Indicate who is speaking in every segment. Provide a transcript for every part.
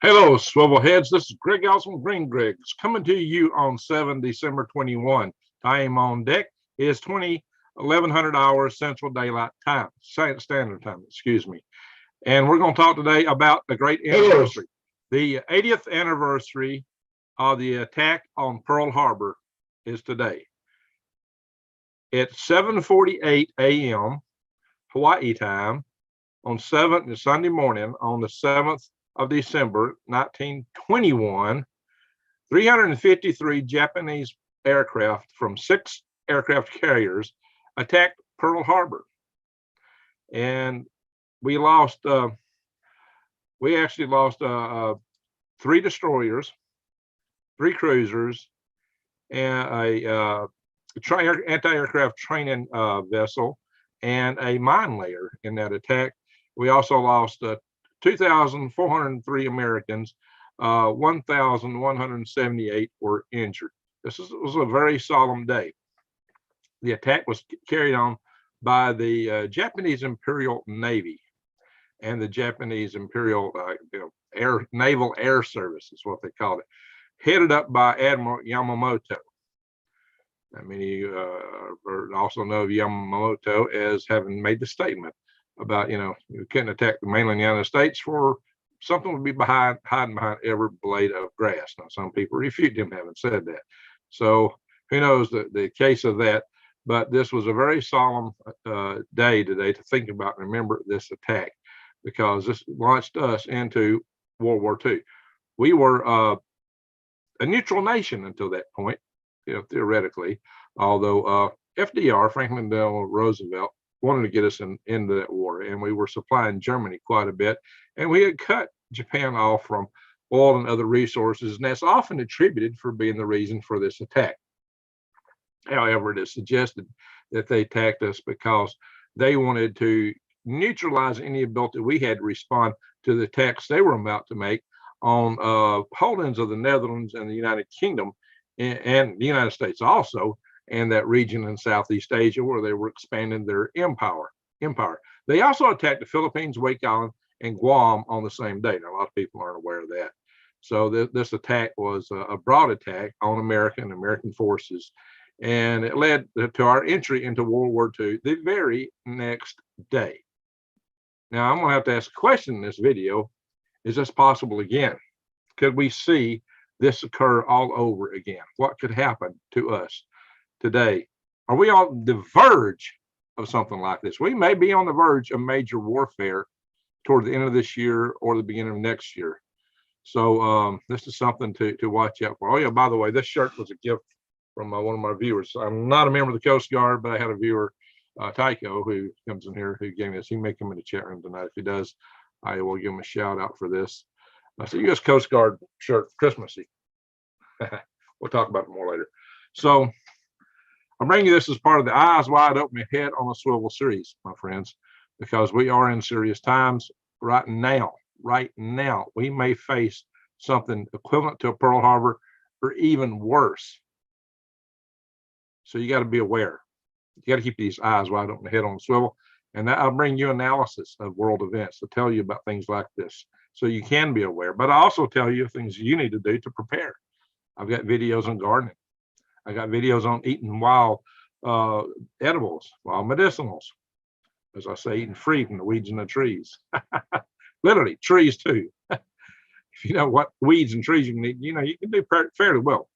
Speaker 1: Hello, swivel heads. This is Greg Osmond, Green Greg's, coming to you on 7 December 21. Time on deck is 1100 hours Central Daylight Time, Standard Time, excuse me. And we're going to talk today about a great anniversary. The 80th anniversary of the attack on Pearl Harbor is today. It's 7:48 a.m. Hawaii time on Sunday morning on the 7th of December 1921. 353 Japanese aircraft from 6 aircraft carriers attacked Pearl Harbor, and we actually lost 3 destroyers, 3 cruisers, and a anti-aircraft training vessel, and a mine layer in that attack. We also lost 2,403 Americans. 1,178 were injured. This was a very solemn day. The attack was carried on by the Japanese Imperial Navy and the Japanese Imperial Naval Air Service is what they called it, headed up by Admiral Yamamoto. Many also know of Yamamoto as having made the statement about, you couldn't attack the mainland United States, for something would be hiding behind every blade of grass. Now, some people refute him having said that. So who knows the case of that. But this was a very solemn day today to think about and remember this attack, because this launched us into World War II. We were a neutral nation until that point, theoretically, although FDR, Franklin Delano Roosevelt, wanted to get us into that war, and we were supplying Germany quite a bit, and we had cut Japan off from oil and other resources, and that's often attributed for being the reason for this attack. However, it is suggested that they attacked us because they wanted to neutralize any ability we had to respond to the attacks they were about to make on holdings of the Netherlands and the United Kingdom, and the United States also, and that region in Southeast Asia where they were expanding their empire. They also attacked the Philippines, Wake Island, and Guam on the same day. Now, a lot of people aren't aware of that. So this attack was a broad attack on America and American forces, and it led to our entry into World War II the very next day. Now, I'm going to have to ask a question in this video. Is this possible again? Could we see this occur all over again? What could happen to us today? Are we on the verge of something like this? We may be on the verge of major warfare toward the end of this year or the beginning of next year. So this is something to watch out for. Oh yeah, by the way, this shirt was a gift from one of my viewers. I'm not a member of the Coast Guard, but I had a viewer, Tycho, who comes in here, who gave me this. He may come in the chat room tonight. If he does, I will give him a shout out for this. It's a U.S. Coast Guard shirt, Christmassy. We'll talk about it more later. So I'm bringing you this as part of the Eyes Wide Open, Head on a Swivel series, my friends, because we are in serious times right now. Right now, we may face something equivalent to a Pearl Harbor or even worse. So you got to be aware. You got to keep these eyes wide open, head on a swivel. And I'll bring you analysis of world events to tell you about things like this, so you can be aware. But I also tell you things you need to do to prepare. I've got videos on gardening. I got videos on eating wild edibles, wild medicinals. As I say, eating free from the weeds and the trees. Literally, trees too. If you know what weeds and trees you can eat, you can do fairly well.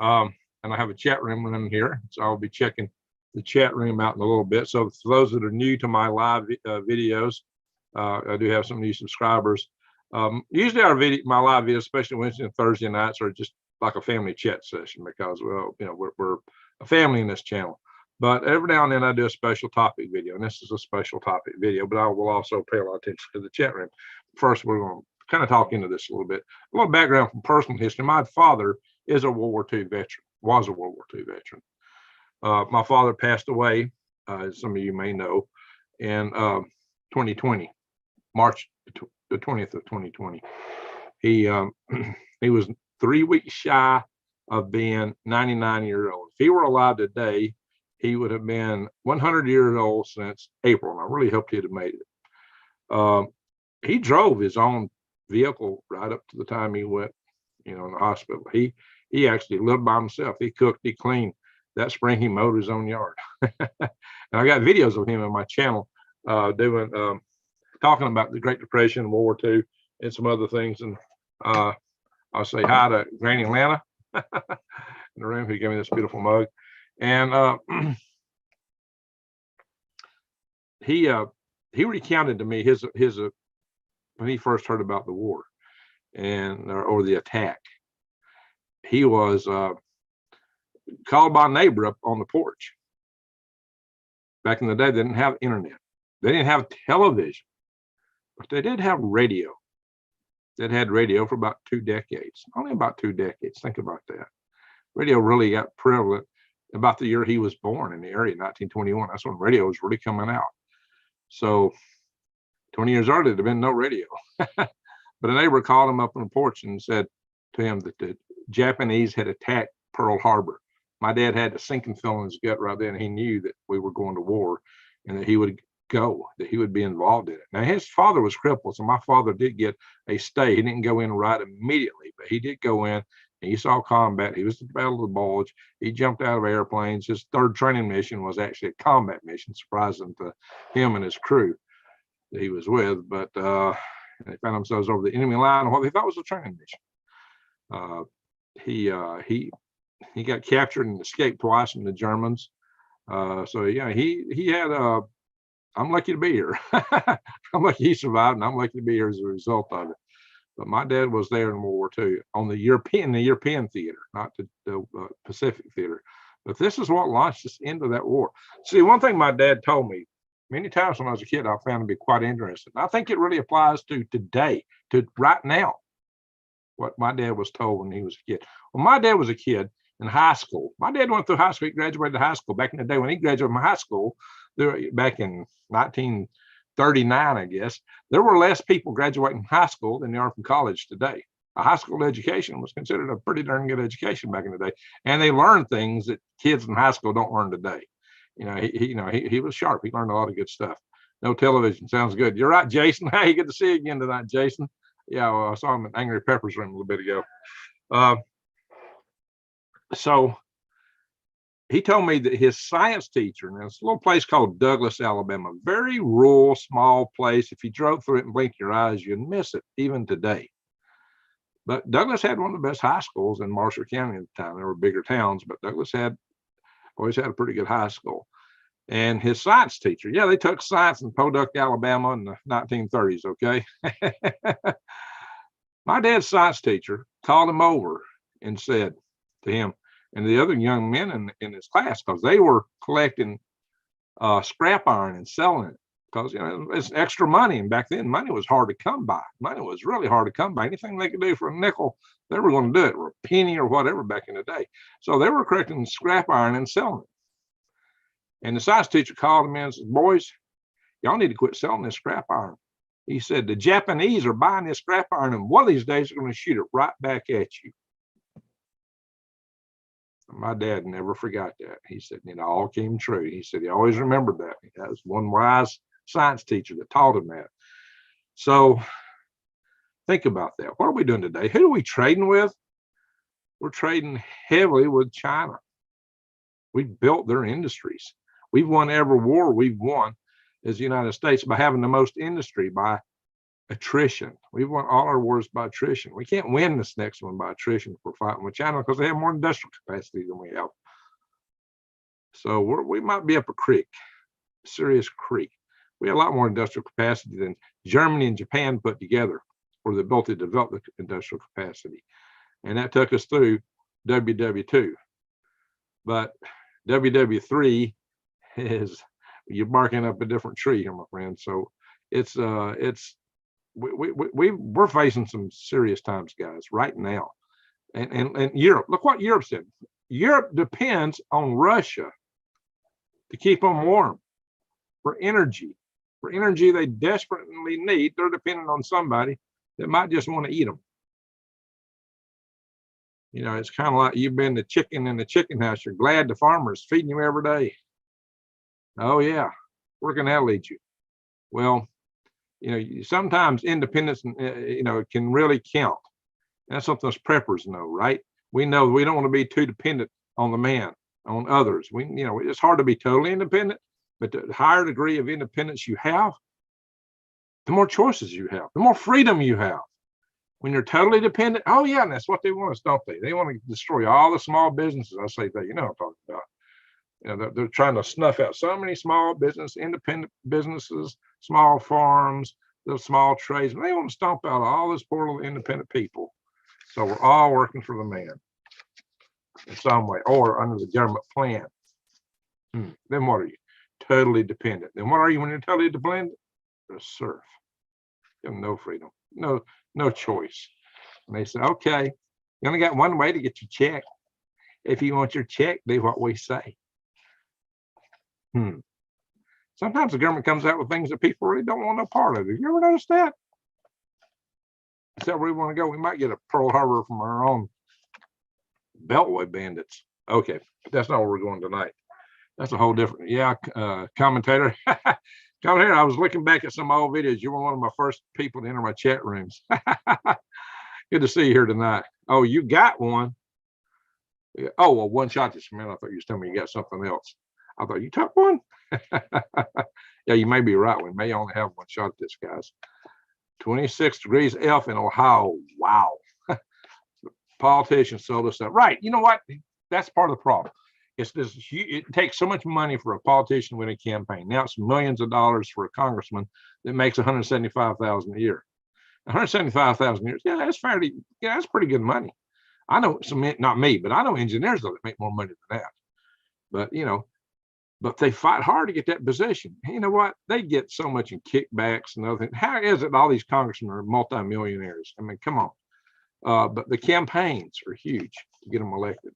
Speaker 1: And I have a chat room in here, so I'll be checking the chat room out in a little bit. So for those that are new to my live videos, I do have some new subscribers. Usually my live videos, especially Wednesday and Thursday nights, are just like a family chat session, because, well, we're a family in this channel. But every now and then I do a special topic video, and this is a special topic video, but I will also pay a lot of attention to the chat room. First, we're going to kind of talk into this a little bit. A little background from personal history. My father is a World War II veteran, was a World War II veteran. My father passed away, as some of you may know, in 2020, March the 20th of 2020. He was 3 weeks shy of being 99 years old. If he were alive today, he would have been 100 years old since April, and I really hoped he'd have made it. He drove his own vehicle right up to the time he went, in the hospital. He actually lived by himself. He cooked, he cleaned. That spring he mowed his own yard. And I got videos of him on my channel doing talking about the Great Depression, World War II, and some other things. And I'll say hi to Granny Atlanta in the room who gave me this beautiful mug. And he recounted to me his when he first heard about the war and or the attack. He was called by a neighbor up on the porch. Back in the day, they didn't have internet. They didn't have television, but they did have radio. They'd had radio for about 2 decades, only about 2 decades. Think about that. Radio really got prevalent about the year he was born in the area, 1921. That's when radio was really coming out. So 20 years earlier, there'd been no radio. But a neighbor called him up on the porch and said to him that the Japanese had attacked Pearl Harbor. My dad had a sinking feeling in his gut right then. He knew that we were going to war and that he would go, that he would be involved in it. Now, his father was crippled, so my father did get a stay. He didn't go in right immediately, but he did go in and he saw combat. He was at the Battle of the Bulge. He jumped out of airplanes. His third training mission was actually a combat mission, surprising to him and his crew that he was with. But they found themselves over the enemy line, what they thought was a training mission. He got captured and escaped twice from the Germans. So yeah, he had I'm lucky to be here. I'm lucky he survived, and I'm lucky to be here as a result of it. But my dad was there in World War II on the European theater, not the Pacific theater. But this is what launched us into that war. See, one thing my dad told me many times when I was a kid, I found to be quite interesting. I think it really applies to today, to right now, what my dad was told when he was a kid. When my dad was a kid in high school, my dad went through high school, he graduated high school. Back in the day when he graduated from high school, back in 1939, I guess, there were less people graduating from high school than there are from college today. A high school education was considered a pretty darn good education back in the day. And they learned things that kids in high school don't learn today. He was sharp. He learned a lot of good stuff. No television. Sounds good. You're right, Jason. Hey, good to see you again tonight, Jason. Yeah, well, I saw him in Angry Pepper's room a little bit ago. So he told me that his science teacher, and it's a little place called Douglas, Alabama, very rural, small place. If you drove through it and blinked your eyes, you'd miss it even today. But Douglas had one of the best high schools in Marshall County at the time. There were bigger towns, but Douglas always had a pretty good high school. And his science teacher, yeah, they took science in Podunk, Alabama in the 1930s, okay? My dad's science teacher called him over and said to him and the other young men in his class, because they were collecting scrap iron and selling it, because it's extra money. And back then, money was hard to come by. Money was really hard to come by. Anything they could do for a nickel, they were going to do it, or a penny or whatever back in the day. So they were collecting scrap iron and selling it. And the science teacher called him in and said, "Boys, y'all need to quit selling this scrap iron." He said, "The Japanese are buying this scrap iron, and one of these days they're going to shoot it right back at you." My dad never forgot that. He said, it all came true. He said he always remembered that. That was one wise science teacher that taught him that. So think about that. What are we doing today? Who are we trading with? We're trading heavily with China. We've built their industries. We've won every war we've won as the United States by having the most industry, by attrition. We've won all our wars by attrition. We can't win this next one by attrition if we're fighting with China, because they have more industrial capacity than we have. So we might be up a creek, a serious creek. We have a lot more industrial capacity than Germany and Japan put together for the ability to develop the industrial capacity. And that took us through WW2. But WW3 is, you're barking up a different tree here, my friend. So we're facing some serious times, guys, right now. And Europe, look what Europe said. Europe depends on Russia to keep them warm, for energy they desperately need. They're dependent on somebody that might just want to eat them. It's kind of like you've been the chicken in the chicken house. You're glad the farmer's feeding you every day. Oh yeah, where can that lead you? Well, Sometimes independence, can really count. That's something us preppers know, right? We know we don't want to be too dependent on the man, on others. It's hard to be totally independent, but the higher degree of independence you have, the more choices you have, the more freedom you have. When you're totally dependent, oh yeah, and that's what they want us, don't they? They want to destroy all the small businesses. I say that, what I'm talking about. They're trying to snuff out so many small business, independent businesses, small farms, the small trades. They want to stomp out all this poor little independent people. So we're all working for the man in some way or under the government plan. Then what are you? Totally dependent. Then what are you when you're totally dependent? A serf. You have no freedom, no choice. And they say, okay, you only got one way to get your check. If you want your check, do what we say. Sometimes the government comes out with things that people really don't want no part of. Have you ever noticed that? Is that where we want to go? We might get a Pearl Harbor from our own Beltway bandits. Okay, but that's not where we're going tonight. That's a whole different, commentator. Commentator, I was looking back at some old videos. You were one of my first people to enter my chat rooms. Good to see you here tonight. Oh, you got one. Oh, well, one shot this man. I thought you was telling me you got something else. I thought you took one. Yeah, you may be right. We may only have one shot at this, guys. 26 degrees F in Ohio. Wow. Politicians sold us that. Right. You know what? That's part of the problem. It takes so much money for a politician to win a campaign. Now it's millions of dollars for a congressman that makes $175,000 a year. $175,000 a year. Yeah, that's fairly. Yeah, that's pretty good money. I know some, not me, but I know engineers that make more money than that. But they fight hard to get that position. You know what? They get so much in kickbacks and other things. How is it all these congressmen are multimillionaires? I mean, come on. But the campaigns are huge to get them elected.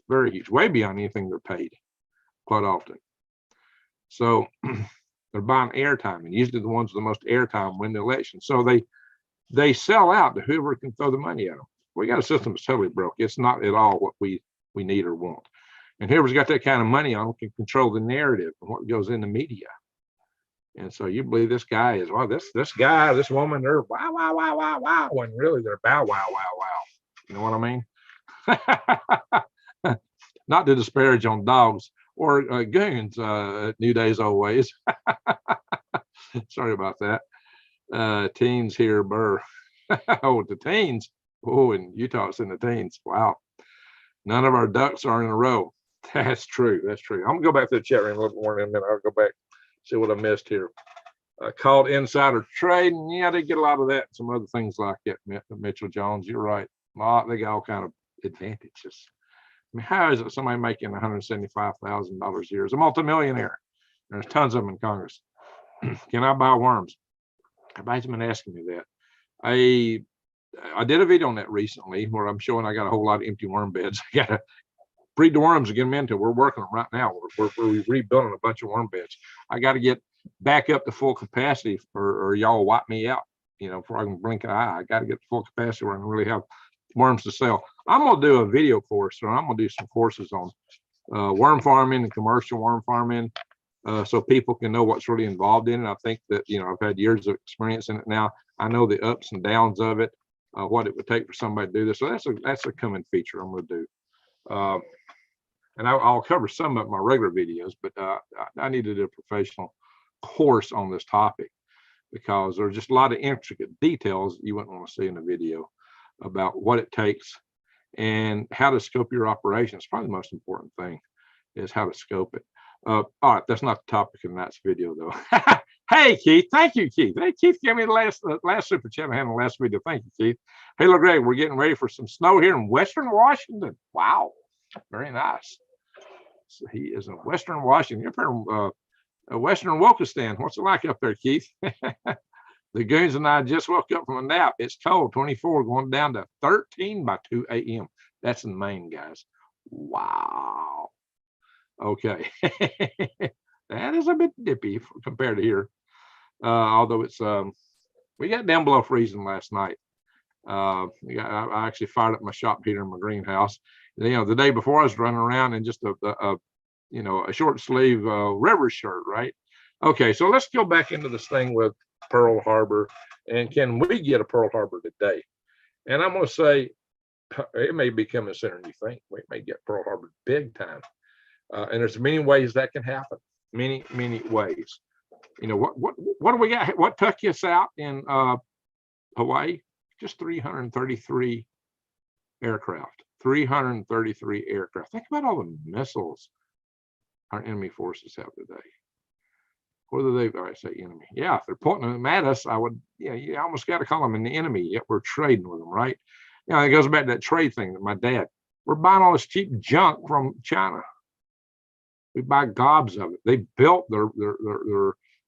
Speaker 1: Very huge, way beyond anything they're paid quite often. So they're buying airtime, and usually the ones with the most airtime win the election. So they sell out to whoever can throw the money at them. We got a system that's totally broke. It's not at all what we need or want. And whoever's got that kind of money on them can control the narrative and what goes in the media. And so you believe this guy is, well, this guy, this woman, they're wow, wow, wow, wow, wow, when really they're bow, wow, wow, wow. You know what I mean? Not to disparage on dogs or goons, new days, old ways. Sorry about that. Teens here, burr. Oh, the teens. Oh, in Utah, it's in the teens. Wow. None of our ducks are in a row. That's true. That's true. I'm gonna go back to the chat room a little more in a minute. I'll go back, see what I missed here. Called insider trading. Yeah, they get a lot of that. Some other things like that. Mitchell Jones, you're right. They got all kind of advantages. I mean, how is it somebody making $175,000 a year is a multimillionaire? There's tons of them in Congress. Can I buy worms? Everybody's been asking me that. I did a video on that recently where I'm showing I got a whole lot of empty worm beds. I gotta breed the worms and get them into. We're working them right now. We're rebuilding a bunch of worm beds. I got to get back up to full capacity, or y'all wipe me out. Before I can blink an eye, I got to get to full capacity where I can really have worms to sell. I'm gonna do a video course, or I'm gonna do some courses on worm farming and commercial worm farming, so people can know what's really involved in it. I think that I've had years of experience in it now. I know the ups and downs of it, what it would take for somebody to do this. So that's a coming feature I'm gonna do. And I'll cover some of my regular videos, but I need to do a professional course on this topic because there's just a lot of intricate details you wouldn't want to see in a video about what it takes and how to scope your operation. It's probably the most important thing is how to scope it. All right, that's not the topic of tonight's video though. Hey Keith, thank you, Keith. Hey Keith, gave me the last super chat I had in the last video. Thank you, Keith. Hey, look, Greg, we're getting ready for some snow here in Western Washington. Wow, very nice. So he is in Western Washington. You're from Western Wokistan. What's it like up there, Keith? The goons and I just woke up from a nap. It's cold, 24, going down to 13 by 2 a.m. That's in Maine, guys. Wow. Okay. That is a bit dippy compared to here. Although it's, we got down below freezing last night. I actually fired up my shop heater in my greenhouse. The day before I was running around in just a short sleeve river shirt, right? Okay, so let's go back into this thing with Pearl Harbor, and can we get a Pearl Harbor today? And I'm going to say it may be coming sooner than you think. We may get Pearl Harbor big time. And there's many ways that can happen. Many ways. You know, what do we got? What took us out in Hawaii? Just 333 aircraft. 333 aircraft. Think about all the missiles our enemy forces have today. Whether they, I say enemy, yeah, if they're pointing them at us, I would, yeah, you almost got to call them an enemy. Yet we're trading with them, right? You know, it goes back to that trade thing that my dad. We're buying all this cheap junk from China. We buy gobs of it. They built their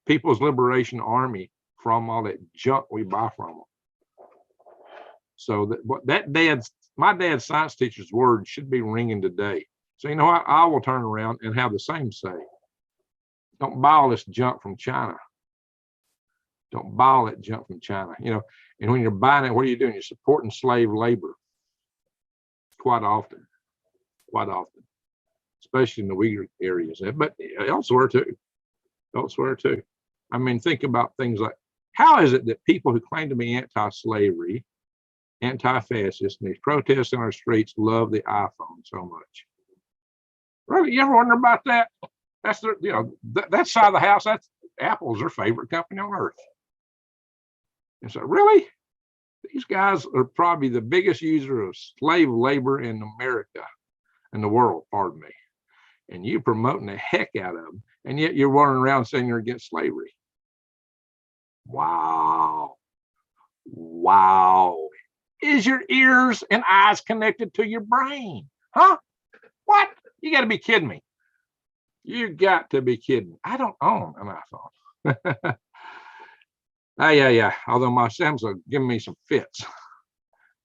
Speaker 1: People's Liberation Army from all that junk we buy from them. So my dad's science teacher's words should be ringing today. So you know what? I will turn around and have the same say. Don't buy all this junk from China. Don't buy all that junk from China. You know, and when you're buying it, what are you doing? You're supporting slave labor. Quite often, especially in the Uyghur areas, but elsewhere too. I mean, think about things like, how is it that people who claim to be anti-slavery, anti-fascist, and these protests in our streets love the iPhone so much? Really, you ever wonder about that? That's their, you know, that side of the house, that's Apple's their favorite company on earth. And so, really, these guys are probably the biggest user of slave labor in America, in the world, pardon me. And you're promoting the heck out of them, and yet you're running around saying you're against slavery. Wow. Is your ears and eyes connected to your brain? Huh? What? You got to be kidding me. You got to be kidding. I don't own an iPhone. Yeah. Although my Samsung giving me some fits.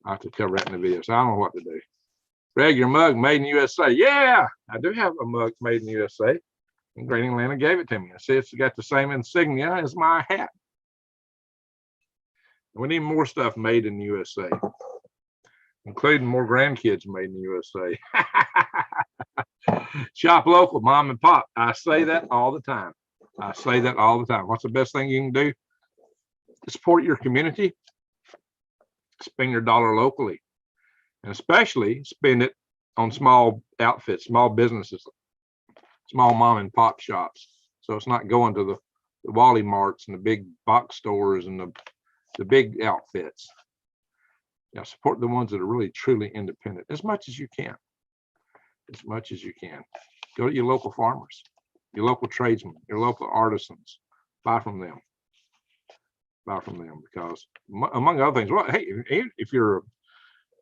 Speaker 1: I have to cover that in the video, so I don't know what to do. Greg, your mug made in USA. Yeah, I do have a mug made in USA. And Great Atlanta gave it to me. I said it's got the same insignia as my hat. We need more stuff made in the USA, including more grandkids made in the USA. Shop local, mom and pop. I say that all the time. What's the best thing you can do to support your community? Spend your dollar locally, and especially spend it on small outfits, small businesses, small mom and pop shops. So it's not going to the Wally Marts and the big box stores and the big outfits. You know, support the ones that are really truly independent as much as you can. Go to your local farmers, your local tradesmen, your local artisans. Buy from them because, among other things, well, hey, if you're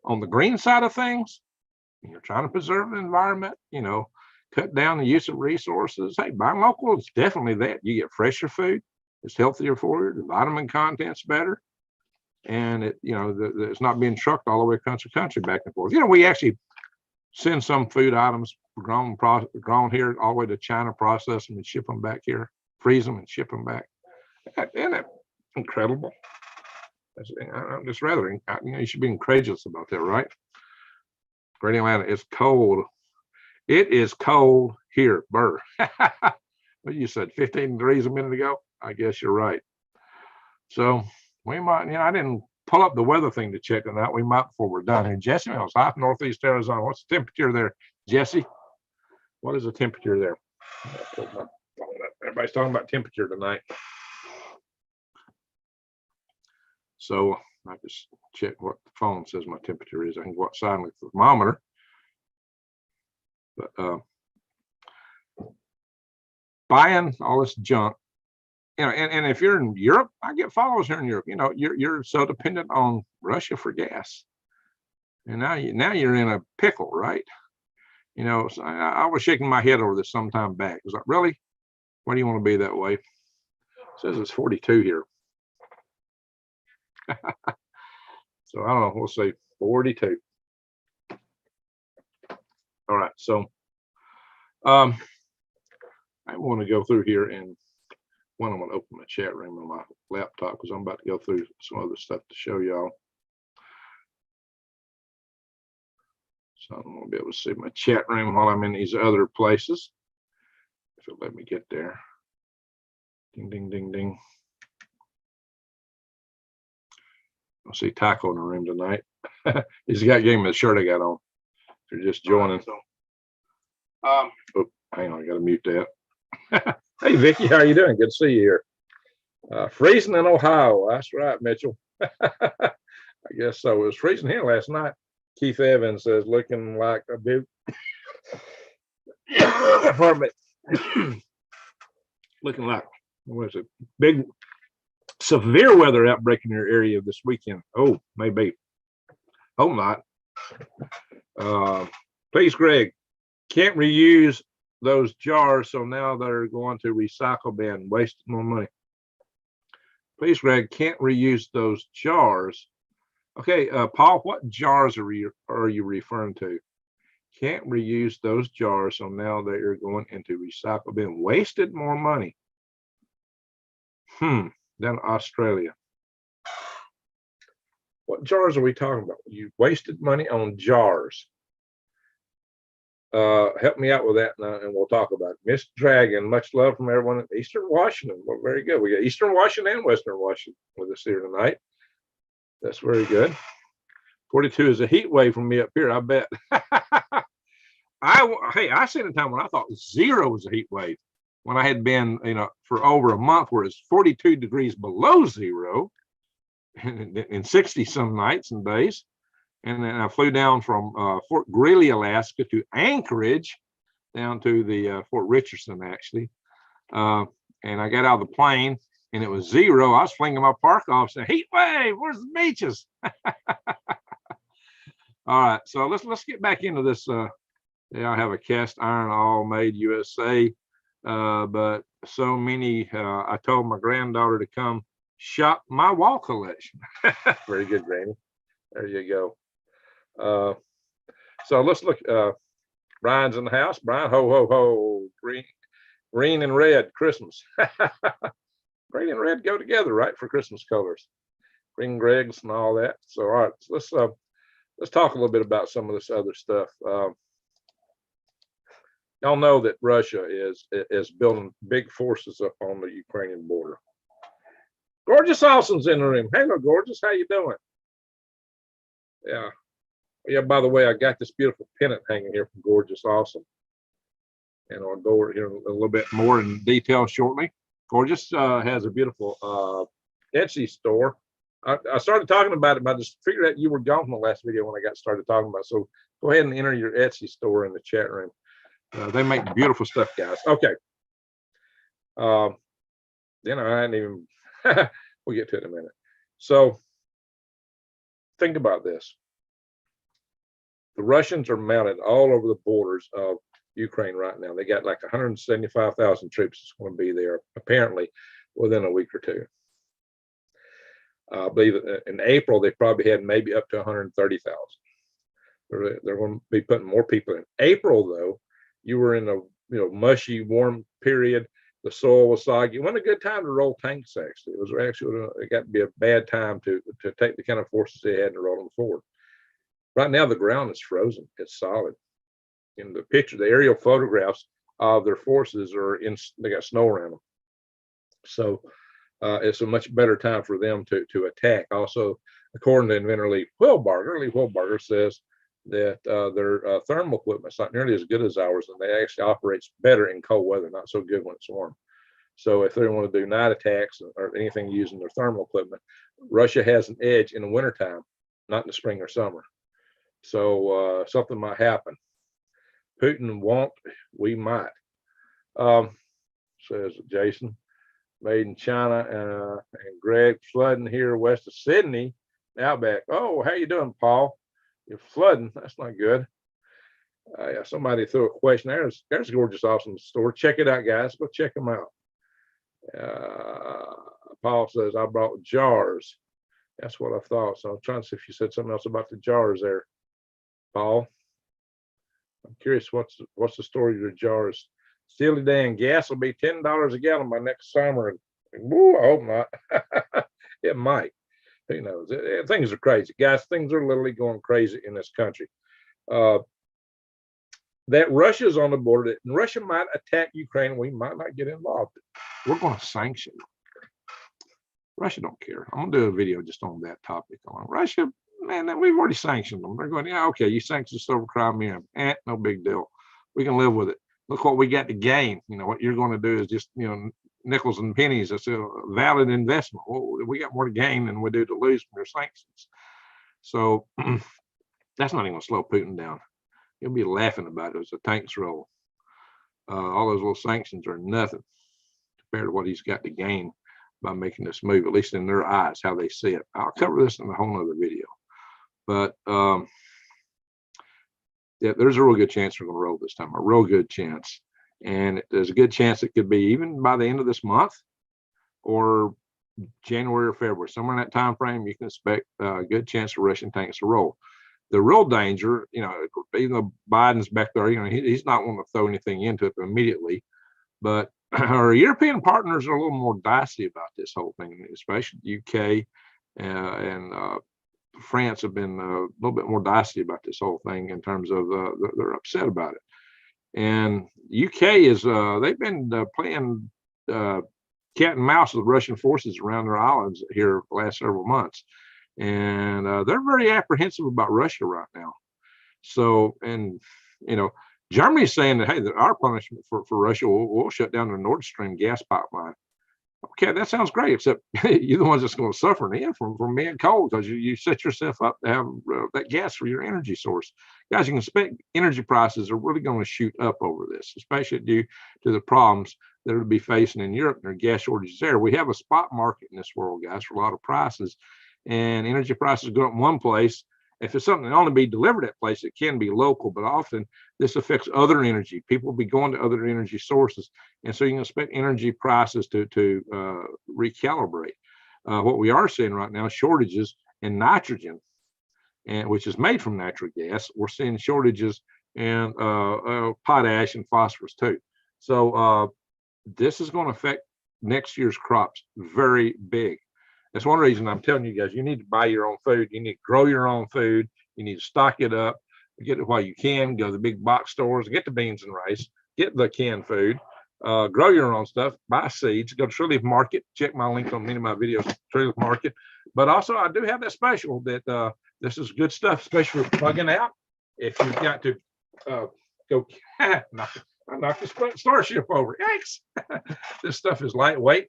Speaker 1: on the green side of things and you're trying to preserve the environment, you know, cut down the use of resources, hey, buying local is definitely that. You get fresher food, it's healthier for you, the vitamin content's better, and it, you know, it's not being trucked all the way across the country back and forth. You know, we actually send some food items grown here all the way to China, process them and ship them back here, freeze them and ship them back. Isn't it incredible? I'm just rather, you know, you should be incredulous about that, right? Great Atlanta, it's cold. It is cold here, Burr. What you said, 15 degrees a minute ago? I guess you're right. So we might, you know, I didn't pull up the weather thing to check on that. We might before we're done here. Jesse Mills, high northeast Arizona. What's the temperature there, Jesse? What is the temperature there? Everybody's talking about temperature tonight. So I just check what the phone says my temperature is. I can go outside with the thermometer. But buying all this junk, you know, and if you're in Europe, I get followers here in Europe. You know, you're so dependent on Russia for gas, and now you're in a pickle, right? You know, so I was shaking my head over this some time back. It was like, really? Why do you want to be that way? It says it's 42 here. So I don't know, we'll say 42. All right, so I want to go through here, and I'm going to open my chat room on my laptop because I'm about to go through some other stuff to show y'all. So I'm going to be able to see my chat room while I'm in these other places. If it'll let me get there. Ding, ding, ding, ding. I see Taco in the room tonight. He's got game of the shirt I got on. They're just joining. Oh, hang on, I gotta mute that. Hey Vicky, how you doing? Good to see you here. Freezing in Ohio. That's right, Mitchell. I guess so. It was freezing here last night. Keith Evans says looking like a big pardon me. Looking like what is it? Big severe weather outbreak in your area this weekend. Oh, maybe. Hope not. Please, Greg, can't reuse those jars, so now they're going to recycle bin, wasting more money. Please, Greg, can't reuse those jars. Okay, Paul, what jars are you referring to? Can't reuse those jars, so now they are going into recycle bin, wasted more money. Than Australia. What jars are we talking about? You wasted money on jars. Help me out with that now, and we'll talk about it. Miss Dragon, much love from everyone in Eastern Washington. Well, very good. We got Eastern Washington and Western Washington with us here tonight. That's very good. 42 is a heat wave from me up here, I bet. Hey, I seen a time when I thought 0 was a heat wave. When I had been, for over a month where it's 42 degrees below 0 in 60 some nights and days. And then I flew down from Fort Greely, Alaska to Anchorage, down to the Fort Richardson, actually. And I got out of the plane and it was 0. I was flinging my park off saying, heat wave, where's the beaches? All right, so let's get back into this. I have a cast iron all made USA. But so many, I told my granddaughter to come shop my wall collection. Very good, Granny. There you go. So let's look. Brian's in the house. Brian, ho, ho, ho. Green and red, Christmas. Green and red go together, right, for Christmas colors. Green Gregs and all that. So, all right, let's talk a little bit about some of this other stuff. Y'all know that Russia is building big forces up on the Ukrainian border. Gorgeous Austin's in the room. Hello, Gorgeous. How you doing? Yeah. By the way, I got this beautiful pennant hanging here from Gorgeous Austin, and I'll go over here a little bit more in detail shortly. Gorgeous has a beautiful Etsy store. I started talking about it, but I just figured out you were gone from the last video when I got started talking about it. So go ahead and enter your Etsy store in the chat room. They make beautiful stuff, guys. Okay. I hadn't even, we'll get to it in a minute. So think about this. The Russians are mounted all over the borders of Ukraine right now. They got like 175,000 troops that's going to be there, apparently, within a week or two. I believe in April, they probably had maybe up to 130,000. They're going to be putting more people in. April, though, you were in a mushy, warm period. The soil was soggy. It wasn't a good time to roll tanks. Actually, it got to be a bad time to take the kind of forces they had to roll them forward. Right now, the ground is frozen. It's solid. In the picture, the aerial photographs of their forces they got snow around them. So it's a much better time for them to attack. Also, according to inventor Lee Wilbarger says that their thermal equipment is not nearly as good as ours, and they actually operates better in cold weather, not so good when it's warm. So if they want to do night attacks or anything using their thermal equipment, Russia has an edge in the wintertime, not in the spring or summer. So something might happen. Putin won't, we might, says Jason. Made in China, and Greg, flooding here west of Sydney, Outback. Oh, how you doing, Paul? You're flooding. That's not good. Yeah, somebody threw a question. There's Gorgeous Austin store. Check it out, guys. Go check them out. Paul says, I brought jars. That's what I thought. So I'm trying to see if you said something else about the jars there, Paul. I'm curious what's the story of your jars. Steely Dan, gas will be $10 a gallon by next summer. And woo, I hope not. It might. Who knows? Things are crazy, guys. Things are literally going crazy in this country. That Russia's on the border. That Russia might attack Ukraine. We might not get involved. We're going to sanction. Russia don't care. I'm gonna do a video just on that topic. On Russia, man, we've already sanctioned them. They're going, yeah, okay, you sanctioned us over Crimea. No big deal. We can live with it. Look what we got to gain. You know, what you're going to do is just, you know, nickels and pennies. It's a valid investment. Well, we got more to gain than we do to lose from your sanctions. So that's not even going to slow Putin down. He'll be laughing about it as the tanks roll. All those little sanctions are nothing compared to what he's got to gain by making this move, at least in their eyes, how they see it. I'll cover this in a whole nother video. But yeah, there's a real good chance we're going to roll this time, a real good chance. And there's a good chance it could be even by the end of this month or January or February, somewhere in that time frame. You can expect a good chance for Russian tanks to roll. The real danger, you know, even though Biden's back there, you know, he's not going to throw anything into it immediately, but our European partners are a little more dicey about this whole thing, especially the UK and France have been a little bit more dicey about this whole thing in terms of they're upset about it. And UK is they've been playing cat and mouse with Russian forces around their islands here the last several months, and they're very apprehensive about Russia right now. So, and you know, Germany's saying that, hey, that our punishment for Russia, we'll shut down the Nord Stream gas pipeline. Okay, that sounds great, except you're the ones that's going to suffer in the end from being cold because you set yourself up to have that gas for your energy source. Guys, you can expect energy prices are really going to shoot up over this, especially due to the problems that will be facing in Europe. There are gas shortages there. We have a spot market in this world, guys, for a lot of prices, and energy prices go up in one place. If it's something that only be delivered at place, it can be local, but often this affects other energy. People will be going to other energy sources. And so you can expect energy prices to recalibrate. What we are seeing right now is shortages in nitrogen, and which is made from natural gas. We're seeing shortages in potash and phosphorus too. So this is going to affect next year's crops very big. That's one reason I'm telling you guys, you need to buy your own food. You need to grow your own food. You need to stock it up, get it while you can, go to the big box stores, get the beans and rice, get the canned food, grow your own stuff, buy seeds, go to Tree Leaf Market. Check my link on many of my videos, Tree Leaf Market. But also I do have that special that this is good stuff, especially for plugging out. If you've got to go, I knocked the Starship over. Yikes. This stuff is lightweight.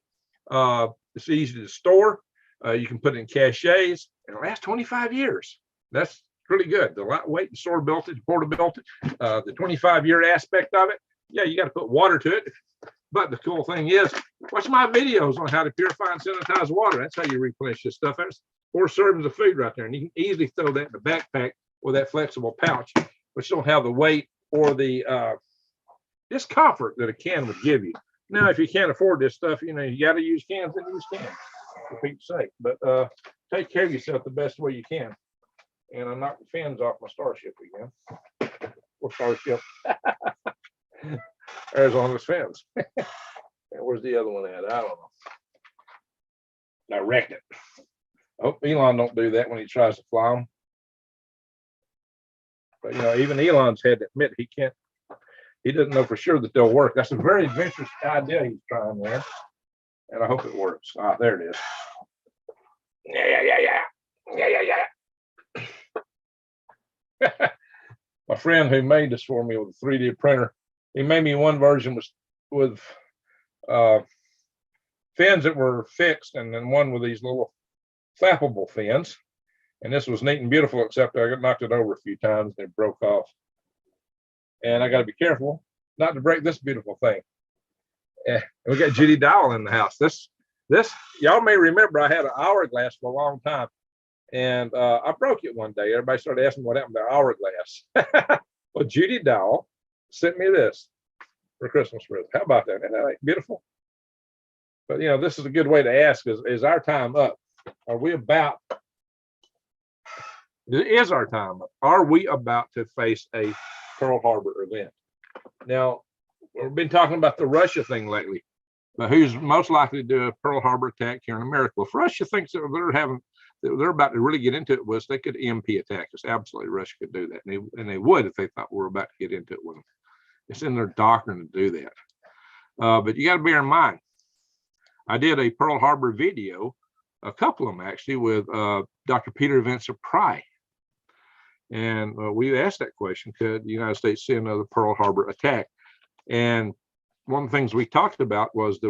Speaker 1: It's easy to store. You can put it in caches and it lasts 25 years. That's really good. The lightweight and storeability, portability, the 25-year aspect of it. Yeah, you got to put water to it. But the cool thing is, watch my videos on how to purify and sanitize water. That's how you replenish this stuff. That's 4 servings of food right there. And you can easily throw that in a backpack with that flexible pouch, which don't have the weight or the discomfort that a can would give you. Now, if you can't afford this stuff, you know, you got to use cans, then use cans, for Pete's sake. But take care of yourself the best way you can. And I knocked the fins off my Starship again. Or Starship. Arizona's fins. And where's the other one at? I don't know. I wrecked it. I hope Elon don't do that when he tries to fly them. But, you know, even Elon's had to admit he can't. He doesn't know for sure that they'll work. That's a very adventurous idea he's trying there. And I hope it works. Ah, there it is. Yeah. My friend who made this for me with a 3D printer, he made me one version with fins that were fixed and then one with these little flappable fins. And this was neat and beautiful, except I got knocked it over a few times and it broke off. And I got to be careful not to break this beautiful thing. Yeah, we got Judy Dowell in the house. This y'all may remember I had an hourglass for a long time, and I broke it one day. Everybody started asking what happened to the hourglass. Well, Judy Dowell sent me this for Christmas present. How about that? Isn't that beautiful? But you know, this is a good way to ask: is our time up? Are we about? Is our time up? Are we about to face a Pearl Harbor event? Now, we've been talking about the Russia thing lately, but who's most likely to do a Pearl Harbor attack here in America? Well, if Russia thinks that they're about to really get into it with us, they could EMP attack us. Absolutely, Russia could do that, and they would if they thought we were about to get into it with them. It's in their doctrine to do that. But you got to bear in mind, I did a Pearl Harbor video a couple of them actually, with Dr. Peter Vincent Pry. And we asked that question, could the United States see another Pearl Harbor attack? And one of the things we talked about was the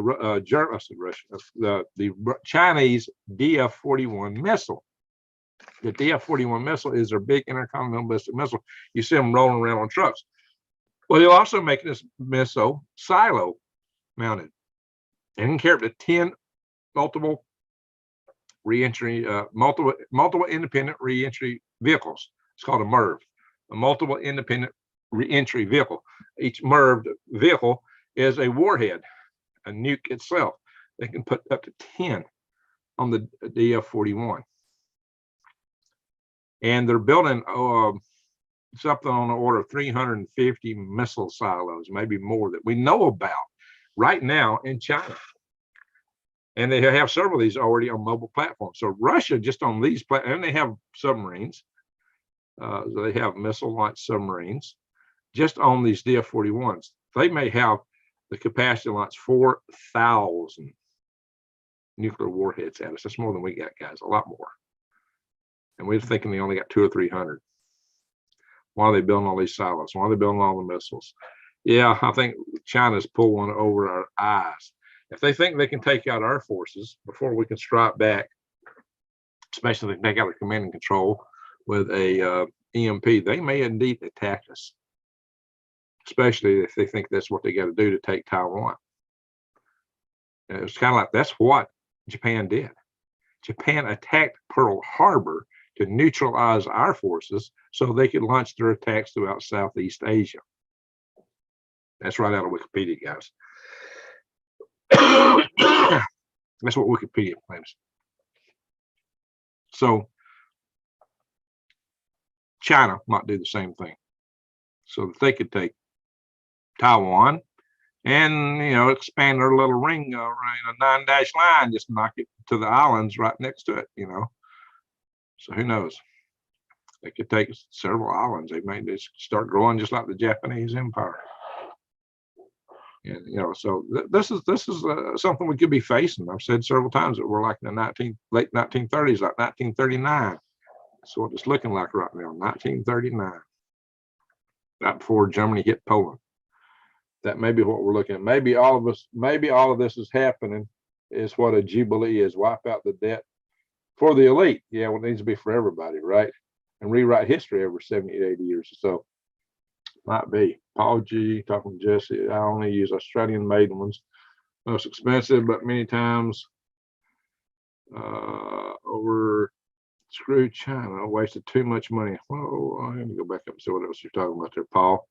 Speaker 1: Chinese DF-41 missile. The DF-41 missile is their big intercontinental ballistic missile. You see them rolling around on trucks. Well, they'll also make this missile silo mounted and can carry up to 10 multiple reentry, multiple independent reentry vehicles. It's called a MIRV, a multiple independent reentry vehicle. Each MIRV vehicle is a warhead, a nuke itself. They can put up to 10 on the DF-41. And they're building something on the order of 350 missile silos, maybe more, that we know about right now in China. And they have several of these already on mobile platforms. So Russia, just on these platforms, and they have submarines. So they have missile launch submarines. Just on these DF-41s, they may have the capacity to launch 4,000 nuclear warheads at us. That's more than we got, guys, a lot more. And we're thinking they only got 200 or 300. Why are they building all these silos? Why are they building all the missiles? Yeah, I think China's pulling one over our eyes. If they think they can take out our forces before we can strike back, especially if they take out the command and control with a EMP, they may indeed attack us, especially if they think that's what they got to do to take Taiwan. And it was kind of like, that's what Japan did. Japan attacked Pearl Harbor to neutralize our forces so they could launch their attacks throughout Southeast Asia. That's right out of Wikipedia, guys. That's what Wikipedia claims. So China might do the same thing, so that they could take Taiwan and, you know, expand their little ring around a 9-dash line, just knock it to the islands right next to it, you know. So who knows? They could take several islands. They may just start growing just like the Japanese Empire. And, you know, so this is something we could be facing. I've said several times that we're like in the late 1930s, like 1939. That's what it's looking like right now, 1939. Right before Germany hit Poland. That may be what we're looking at. Maybe all of this is happening is what a jubilee is. Wipe out the debt for the elite. Yeah, well, it needs to be for everybody, right? And rewrite history every 70 to 80 years or so. Might be. Paul G, talking to Jesse, I only use Australian-made ones. Most expensive, but many times over screw China, wasted too much money. Whoa, I have to go back up and see what else you're talking about there, Paul.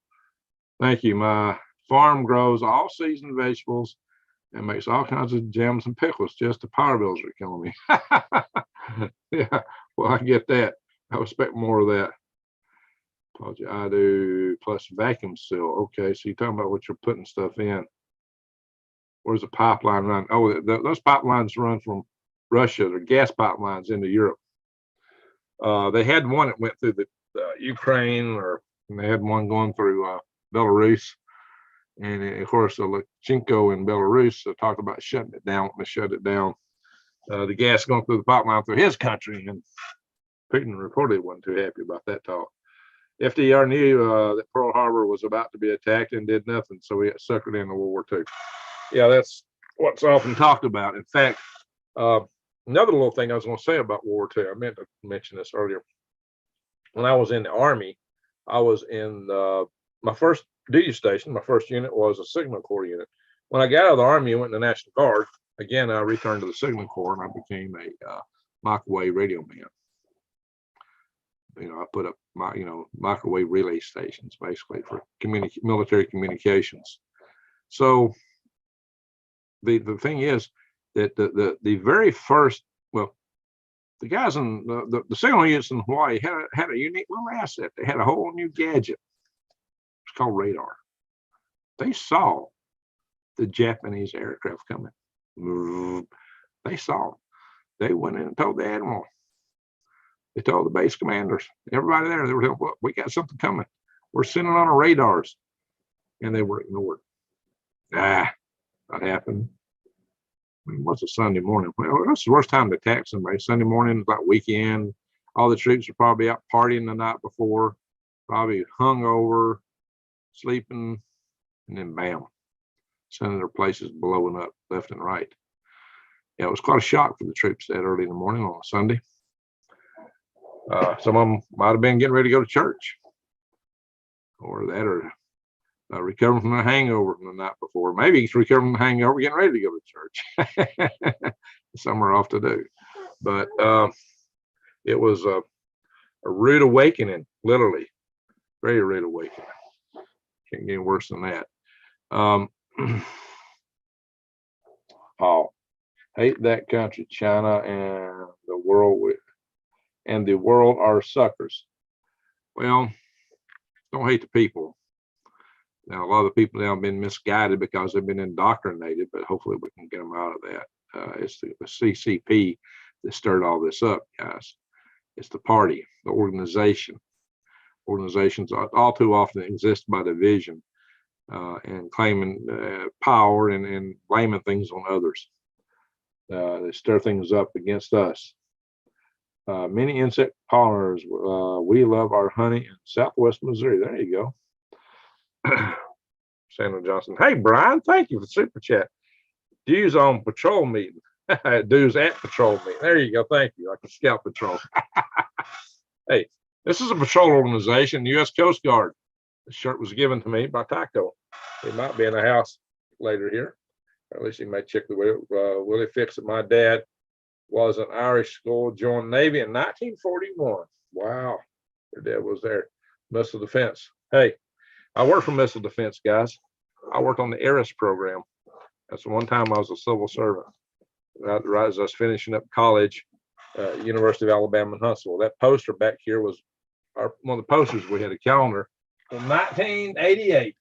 Speaker 1: Thank you. My farm grows all season vegetables and makes all kinds of jams and pickles. Just the power bills are killing me. Yeah, well, I get that. I expect more of that. I do plus vacuum seal. Okay, so you're talking about what you're putting stuff in. Where's the pipeline run? Oh, those pipelines run from Russia. They're gas pipelines into Europe. They had one that went through the Ukraine, and they had one going through Belarus. And of course, Lukashenko in Belarus talked about shutting it down. They shut it down. The gas going through the pipeline through his country, and Putin reportedly wasn't too happy about that talk. FDR knew that Pearl Harbor was about to be attacked and did nothing, so he suckered into World War II. Yeah, that's what's often talked about. In fact, another little thing I was going to say about World War II, I meant to mention this earlier. When I was in the Army, I was in my first duty station. My first unit was a Signal Corps unit. When I got out of the Army and went in the National Guard, again, I returned to the Signal Corps and I became a microwave radio man. You know, I put up my, microwave relay stations basically for military communications. So the thing is that the very first, well, the guys in the signal units in Hawaii had a unique little asset. They had a whole new gadget. It's called radar. They saw the Japanese aircraft coming. They saw them. They went in and told the admiral. They told the base commanders, everybody there, they were telling, we got something coming. We're sending on our radars. And they were ignored. That happened. what's a Sunday morning? Well, that's the worst time to attack somebody. Sunday morning, like weekend. All the troops are probably out partying the night before, probably hungover, sleeping, and then bam, some of their places blowing up left and right. Yeah, it was quite a shock for the troops that early in the morning on a Sunday. Some of them might have been getting ready to go to church, or that, or recovering from a hangover from the night before. Maybe he's recovering from the hangover, getting ready to go to church. Somewhere off to do. But it was a rude awakening, literally, very rude awakening. Can't get any worse than that. Oh, hate that country, China, and the world are suckers. Well, don't hate the people. Now, a lot of the people now have been misguided because they've been indoctrinated, but hopefully we can get them out of that. It's the CCP that stirred all this up, guys. It's the party, the organization. Organizations all too often exist by division and claiming power and blaming things on others. They stir things up against us. Many insect pollinators, we love our honey in Southwest Missouri. There you go. Sandra Johnson. Hey, Brian, thank you for the super chat. Dues on patrol meeting. Dues at patrol meeting. There you go. Thank you. Like a scout patrol. Hey, this is a patrol organization, U.S. Coast Guard. The shirt was given to me by Taco. It might be in the house later here. Or at least he may check with Willie Fix. My dad was an Irish school, joined Navy in 1941. Wow. Your dad was there. Missile defense. Hey, I worked for missile defense, guys. I worked on the ARIS program. That's the one time I was a civil servant. Right as I was finishing up college, University of Alabama in Huntsville. That poster back here was one of the posters. We had a calendar from 1988,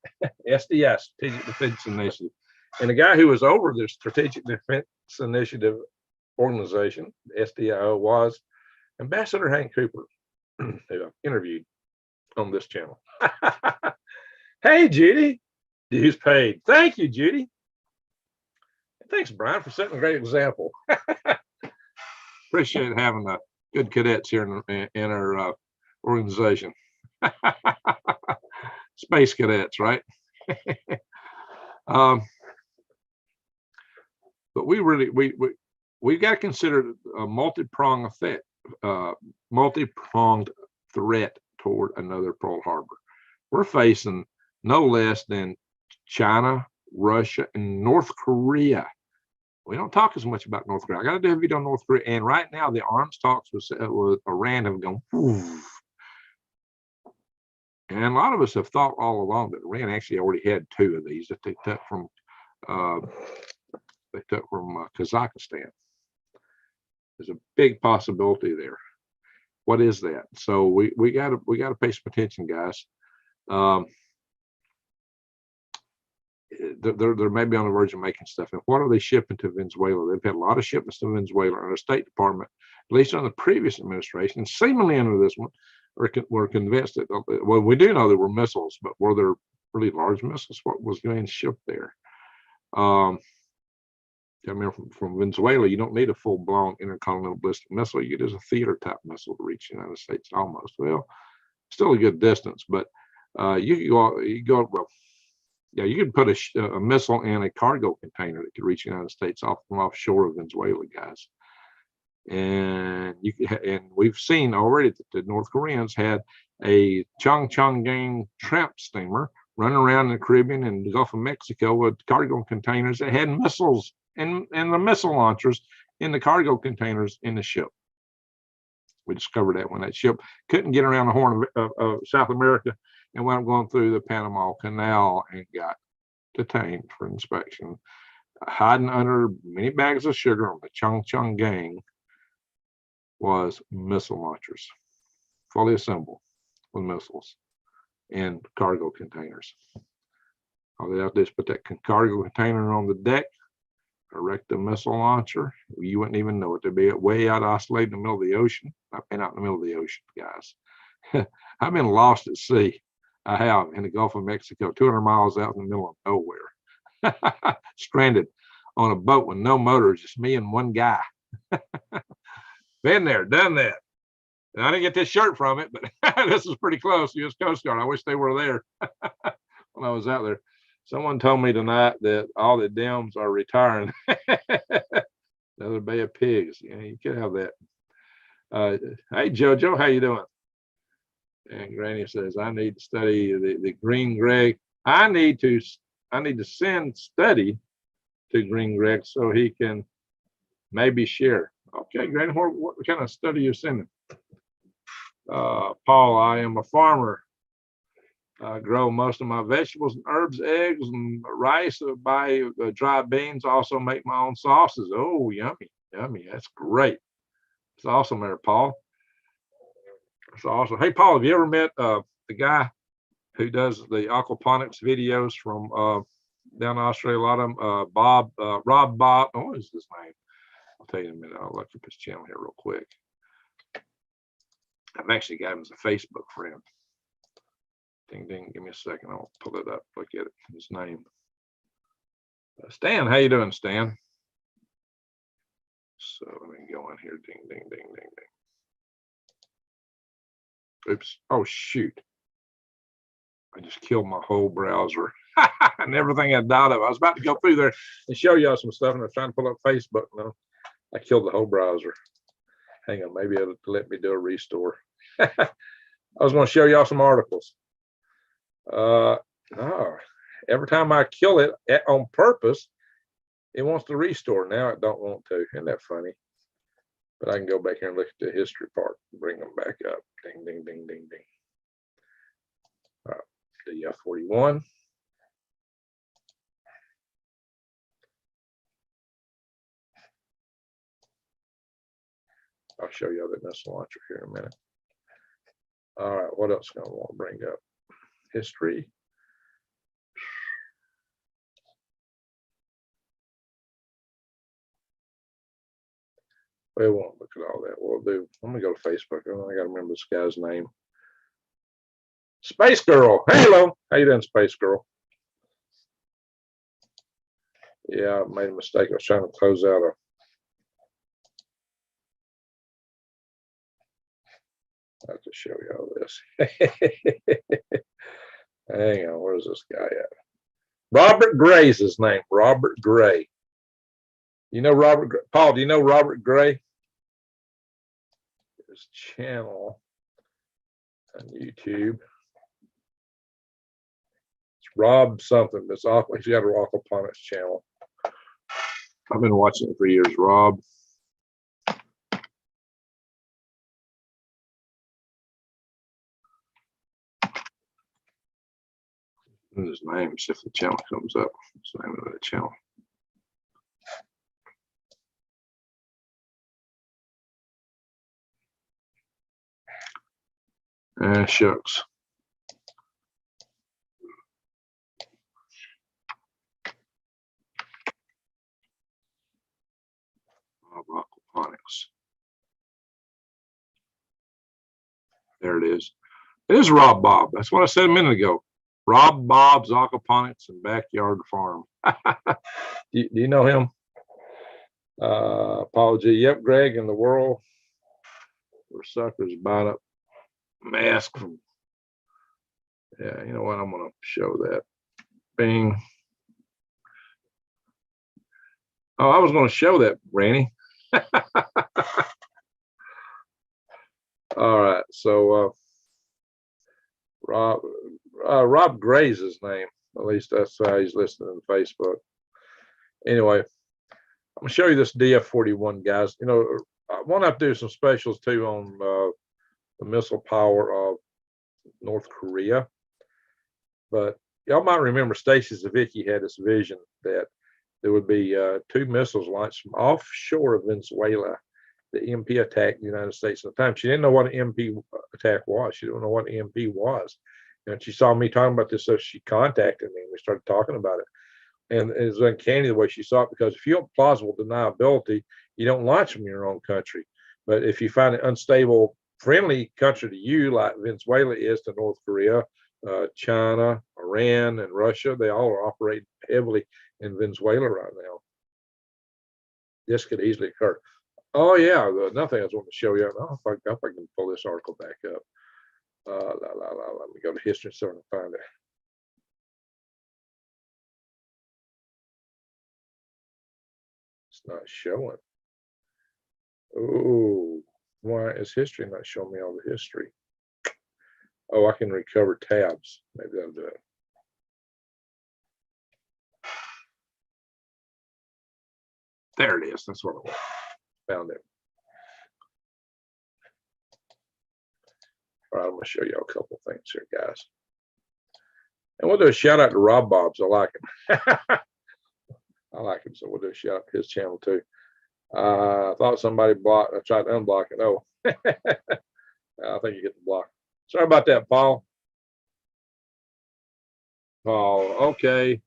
Speaker 1: SDS, Strategic Defense Initiative. And the guy who was over the Strategic Defense Initiative organization, SDIO, was Ambassador Hank Cooper, who I interviewed on this channel. Hey, Judy, dues paid. Thank you, Judy. Thanks, Brian, for setting a great example. Appreciate having good cadets here in our organization. Space cadets, right? But we got to consider a multi-pronged threat toward another Pearl Harbor. We're facing no less than China, Russia, and North Korea. We don't talk as much about North Korea. I got to do a video on North Korea, and right now the arms talks with Iran have gone. Woof. And a lot of us have thought all along that Iran actually already had two of these that they took from Kazakhstan. There's a big possibility there. What is that? So we gotta pay some attention, guys. They're maybe on the verge of making stuff. And what are they shipping to Venezuela? They've had a lot of shipments to Venezuela, and the State Department, at least under the previous administration, and seemingly under this one, we're convinced that, well, we do know there were missiles, but were there really large missiles? What was being shipped there? I mean, from Venezuela, you don't need a full-blown intercontinental ballistic missile. You get a theater-type missile to reach the United States almost. Well, still a good distance, but you could put a missile in a cargo container that could reach the United States offshore of Venezuela, guys. And we've seen already that the North Koreans had a Chongqing tramp steamer running around in the Caribbean and the Gulf of Mexico with cargo containers that had missiles and the missile launchers in the cargo containers in the ship. We discovered that when that ship couldn't get around the Horn of South America and wound up going through the Panama Canal and got detained for inspection, hiding under many bags of sugar on the Chongqing was missile launchers, fully assembled with missiles in cargo containers. All they have to do is put that cargo container on the deck, erect a missile launcher. You wouldn't even know it. They'd be way out isolated in the middle of the ocean. I've been out in the middle of the ocean, guys. I've been lost at sea. I have, in the Gulf of Mexico, 200 miles out in the middle of nowhere, stranded on a boat with no motors, just me and one guy. Been there, done that. And I didn't get this shirt from it, but this is pretty close. U.S. Coast Guard. I wish they were there when I was out there. Someone told me tonight that all the Dems are retiring. Another Bay of Pigs. Yeah, you could have that. Hey, JoJo, how you doing? And Granny says, I need to study the Green Greg. I need to send study to Green Greg so he can maybe share. Okay, Granny, what kind of study you sending? Paul, I am a farmer. I grow most of my vegetables and herbs, eggs and rice. Buy dry beans. Also make my own sauces. Oh, yummy, yummy. That's great. It's awesome there, Paul. It's awesome. Hey, Paul, have you ever met the guy who does the aquaponics videos from down in Australia? A lot of them. Rob Bob. Oh, what is his name? I'll tell you in a minute. I'll look up his channel here real quick. I've actually got him as a Facebook friend. Ding, ding. Give me a second. I'll pull it up. Look at it. His name. Stan. How you doing, Stan? So let me go in here. Ding, ding, ding, ding, ding. Oops. Oh, shoot. I just killed my whole browser and everything I dialed up. I was about to go through there and show y'all some stuff, and I was trying to pull up Facebook. No, I killed the whole browser. Hang on. Maybe it'll let me do a restore. I was going to show y'all some articles. No, every time I kill it on purpose, it wants to restore. Now it don't want to. Isn't that funny? But I can go back here and look at the history part and bring them back up. Ding, ding, ding, ding, ding. All right, the F-41. I'll show you the missile launcher here in a minute. All right, what else am I want to bring up? History. We won't look at all that. We'll do. Let me go to Facebook. I got to remember this guy's name. Space Girl. Hello. How you doing, Space Girl? Yeah, I made a mistake. I was trying to close out a. I have to show you all this. Hang on. Where's this guy at? Robert Gray's his name. Robert Gray. You know Robert Gray? Paul, do you know Robert Gray? His channel on YouTube. It's Rob something. He's got a aquaponics channel. I've been watching it for years. Rob. And his name, see if the channel comes up. What's the name of that channel? Shucks. Aquaponics. There it is. It is Rob Bob. That's what I said a minute ago. Rob Bob's Aquaponics and Backyard Farm. do you know him? Apology. Yep, Greg, in the world where suckers buying up masks from. Yeah, you know what? I'm going to show that. Bing. Oh, I was going to show that, Granny. All right, so Rob Gray's his name. At least that's how he's listed on Facebook. Anyway, I'm gonna show you this DF-41, guys. You know, I want to do some specials too on the missile power of North Korea. But y'all might remember Stacy Zavicki had this vision that there would be 2 missiles launched from offshore of Venezuela. The EMP attacked the United States at the time. She didn't know what an EMP attack was. She didn't know what an EMP was. And she saw me talking about this, so she contacted me and we started talking about it. And it was uncanny the way she saw it, because if you have plausible deniability, you don't launch from your own country. But if you find an unstable, friendly country to you, like Venezuela is to North Korea, China, Iran, and Russia, they all are operating heavily in Venezuela right now. This could easily occur. Oh yeah, another thing I was wanting to show you. I don't know if I can pull this article back up. Let me go to history so I can find it. It's not showing. Oh, why is history not showing me all the history? Oh, I can recover tabs. Maybe that'll do it. There it is. That's what I found it. All right, I'm going to show you a couple things here, guys. And we'll do a shout out to Rob Bobs. I like him. I like him, so we'll do a shout out to his channel too. I thought somebody blocked. I tried to unblock it. Oh, I think you hit the block. Sorry about that, Paul. Paul, okay.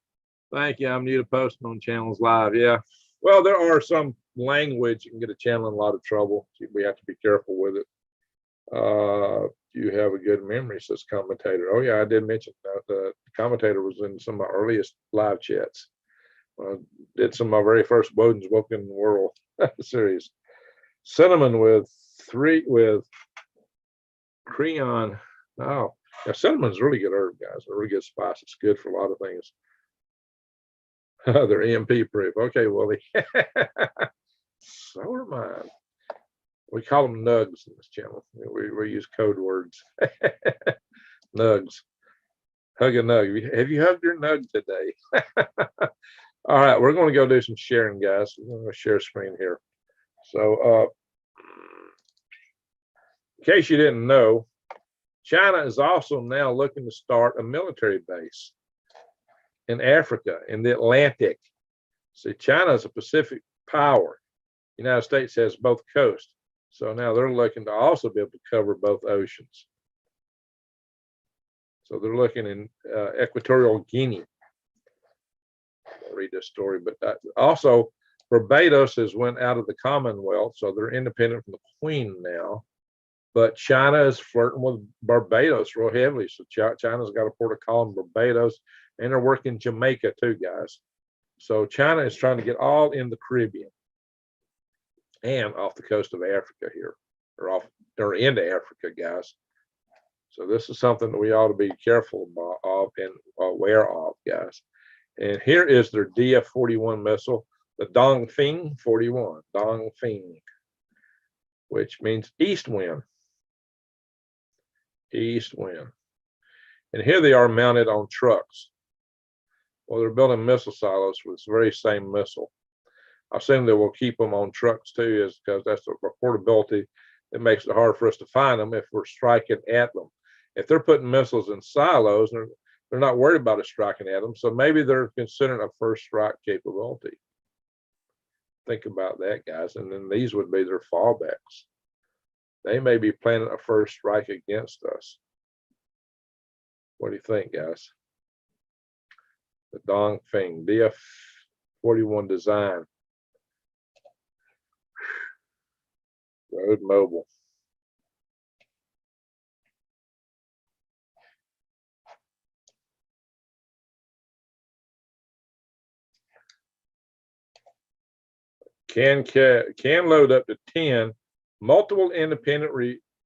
Speaker 1: Thank you. I'm new to posting on channels live. Yeah. Well, there are some language you can get a channel in a lot of trouble. We have to be careful with it. You have a good memory, says commentator. Oh yeah, I did mention that the commentator was in some of my earliest live chats. Did some of my very first Woden's Woken World series. Cinnamon with Creon. Oh, yeah, cinnamon's a really good herb, guys. A really good spice. It's good for a lot of things. They're EMP proof. Okay, Willie. So are mine. We call them nugs in this channel. We use code words. Nugs. Hug a nug. Have you hugged your nug today? All right, we're going to go do some sharing, guys. We're going to share screen here. So, in case you didn't know, China is also now looking to start a military base in Africa, in the Atlantic. See, China is a Pacific power. The United States has both coasts. So now they're looking to also be able to cover both oceans. So they're looking in Equatorial Guinea. I'll read this story, but also Barbados has went out of the Commonwealth, so they're independent from the Queen now. But China is flirting with Barbados real heavily. So China's got a port of call in Barbados, and they're working Jamaica too, guys. So China is trying to get all in the Caribbean and off the coast of Africa here, or into Africa, guys. So this is something that we ought to be careful of and aware of, guys. And here is their DF-41 missile, the Dongfeng 41, Dongfeng, which means east wind. East wind. And here they are mounted on trucks. Well, they're building missile silos with this very same missile. I assume they will keep them on trucks too, is because that's the portability that makes it hard for us to find them if we're striking at them. If they're putting missiles in silos, they're not worried about us striking at them. So maybe they're considering a first strike capability. Think about that, guys. And then these would be their fallbacks. They may be planning a first strike against us. What do you think, guys? The Dongfeng DF-41 design. Road Mobile. Can load up to 10 multiple independent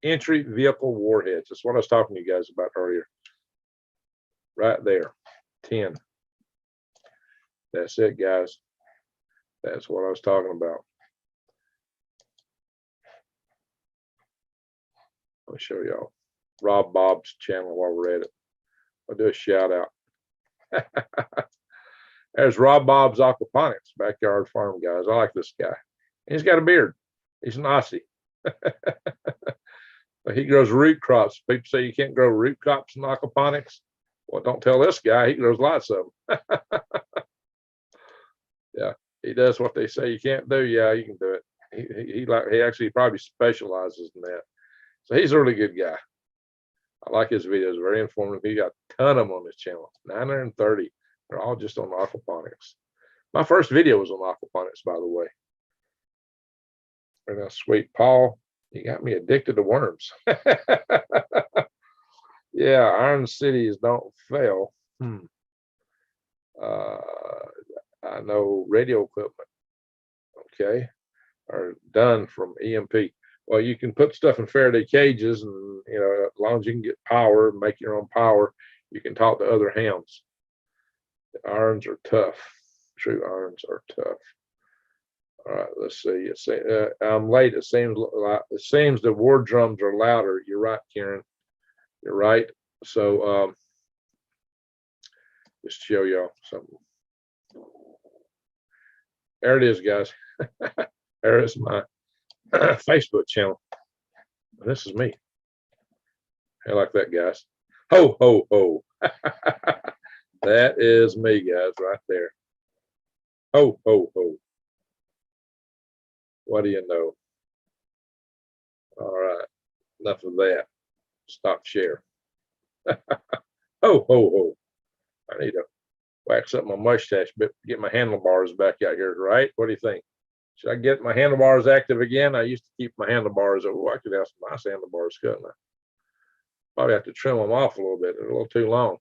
Speaker 1: entry vehicle warheads. That's what I was talking to you guys about earlier. Right there, 10. That's it, guys. That's what I was talking about. I'll show y'all Rob Bob's channel while we're at it. I'll do a shout out. There's Rob Bob's Aquaponics, backyard farm, guys. I like this guy. He's got a beard. He's an Aussie. He grows root crops. People say you can't grow root crops in aquaponics. Well, don't tell this guy. He grows lots of them. Yeah, he does what they say you can't do. Yeah, you can do it. He actually probably specializes in that. So he's a really good guy. I like his videos. Very informative. He got a ton of them on his channel. 930. They're all just on aquaponics. My first video was on aquaponics, by the way. And that's sweet Paul. You got me addicted to worms. Yeah, Iron Cities don't fail. I know radio equipment. Okay, are done from EMP. Well, you can put stuff in Faraday cages, and as long as you can get power, make your own power, you can talk to other hams. The irons are tough. True irons are tough. All right, let's see. I'm late. It seems the war drums are louder. You're right, Karen. You're right. So just show y'all something. There it is, guys. There is my Facebook channel. This is me. I like that, guys. Ho, ho, ho. That is me, guys, right there. Ho, ho, ho. What do you know? All right. Enough of that. Stop share. Ho, ho, ho. I need to wax up my mustache a bit, get my handlebars back out here, right? What do you think? Should I get my handlebars active again? I used to keep my handlebars. Oh, I could have some nice handlebars, couldn't I? Probably have to trim them off a little bit. They're a little too long.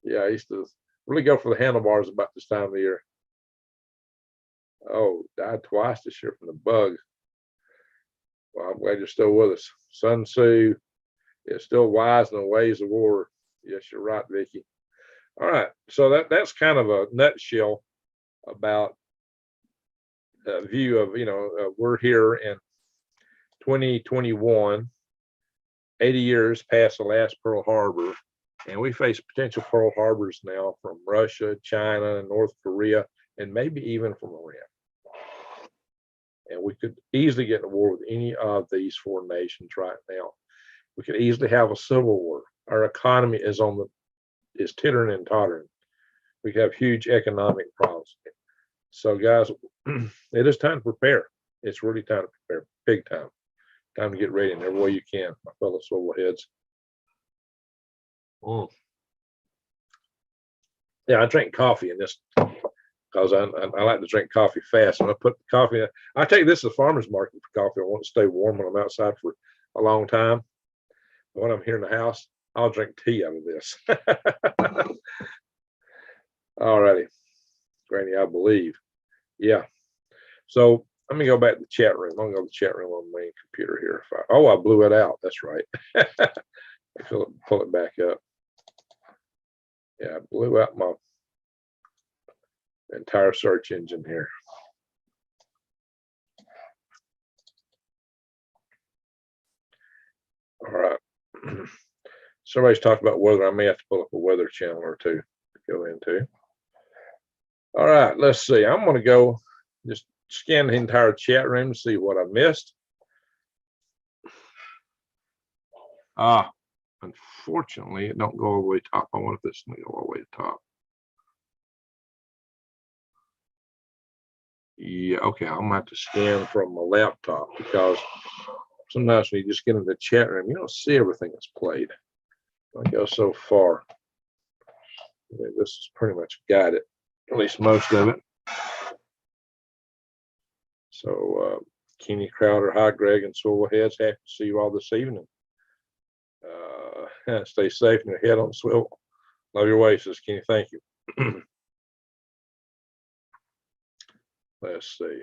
Speaker 1: Yeah, I used to really go for the handlebars about this time of the year. Oh, died twice this year from the bug. Well, I'm glad you're still with us. Sun Tzu is still wise in the ways of war. Yes, you're right, Vicky. All right, so that's kind of a nutshell about a view of, we're here in 2021, 80 years past the last Pearl Harbor, and we face potential Pearl Harbors now from Russia, China, and North Korea, and maybe even from Iran. And we could easily get in a war with any of these four nations right now. We could easily have a civil war. Our economy is tittering and tottering. We could have huge economic problems. So, guys, it is time to prepare. It's really time to prepare, big time. Time to get ready in every way you can, my fellow swivel heads. Yeah, I drink coffee in this because I like to drink coffee fast. And I put the coffee in. I take this to the farmer's market for coffee. I want to stay warm when I'm outside for a long time. But when I'm here in the house, I'll drink tea out of this. All righty, Granny, I believe. Yeah. So let me go back to the chat room. I'm going to go to the chat room on the main computer here. I blew it out. That's right. Pull it back up. Yeah, I blew out my entire search engine here. All right. Somebody's talking about weather. I may have to pull up a weather channel or two to go into. All right, let's see. I'm going to go just scan the entire chat room to see what I missed. Unfortunately, it don't go all the way top. I wonder if this will go all the way to top. Yeah, okay. I'm gonna have to scan from my laptop because sometimes when you just get into the chat room, you don't see everything that's played. I go so far. This is pretty much got it, at least most of it. So, Kenny Crowder, hi, Greg and Swivel Heads. Happy to see you all this evening. Stay safe and your head on swivel. Love your way, says Kenny. Thank you. Let's see.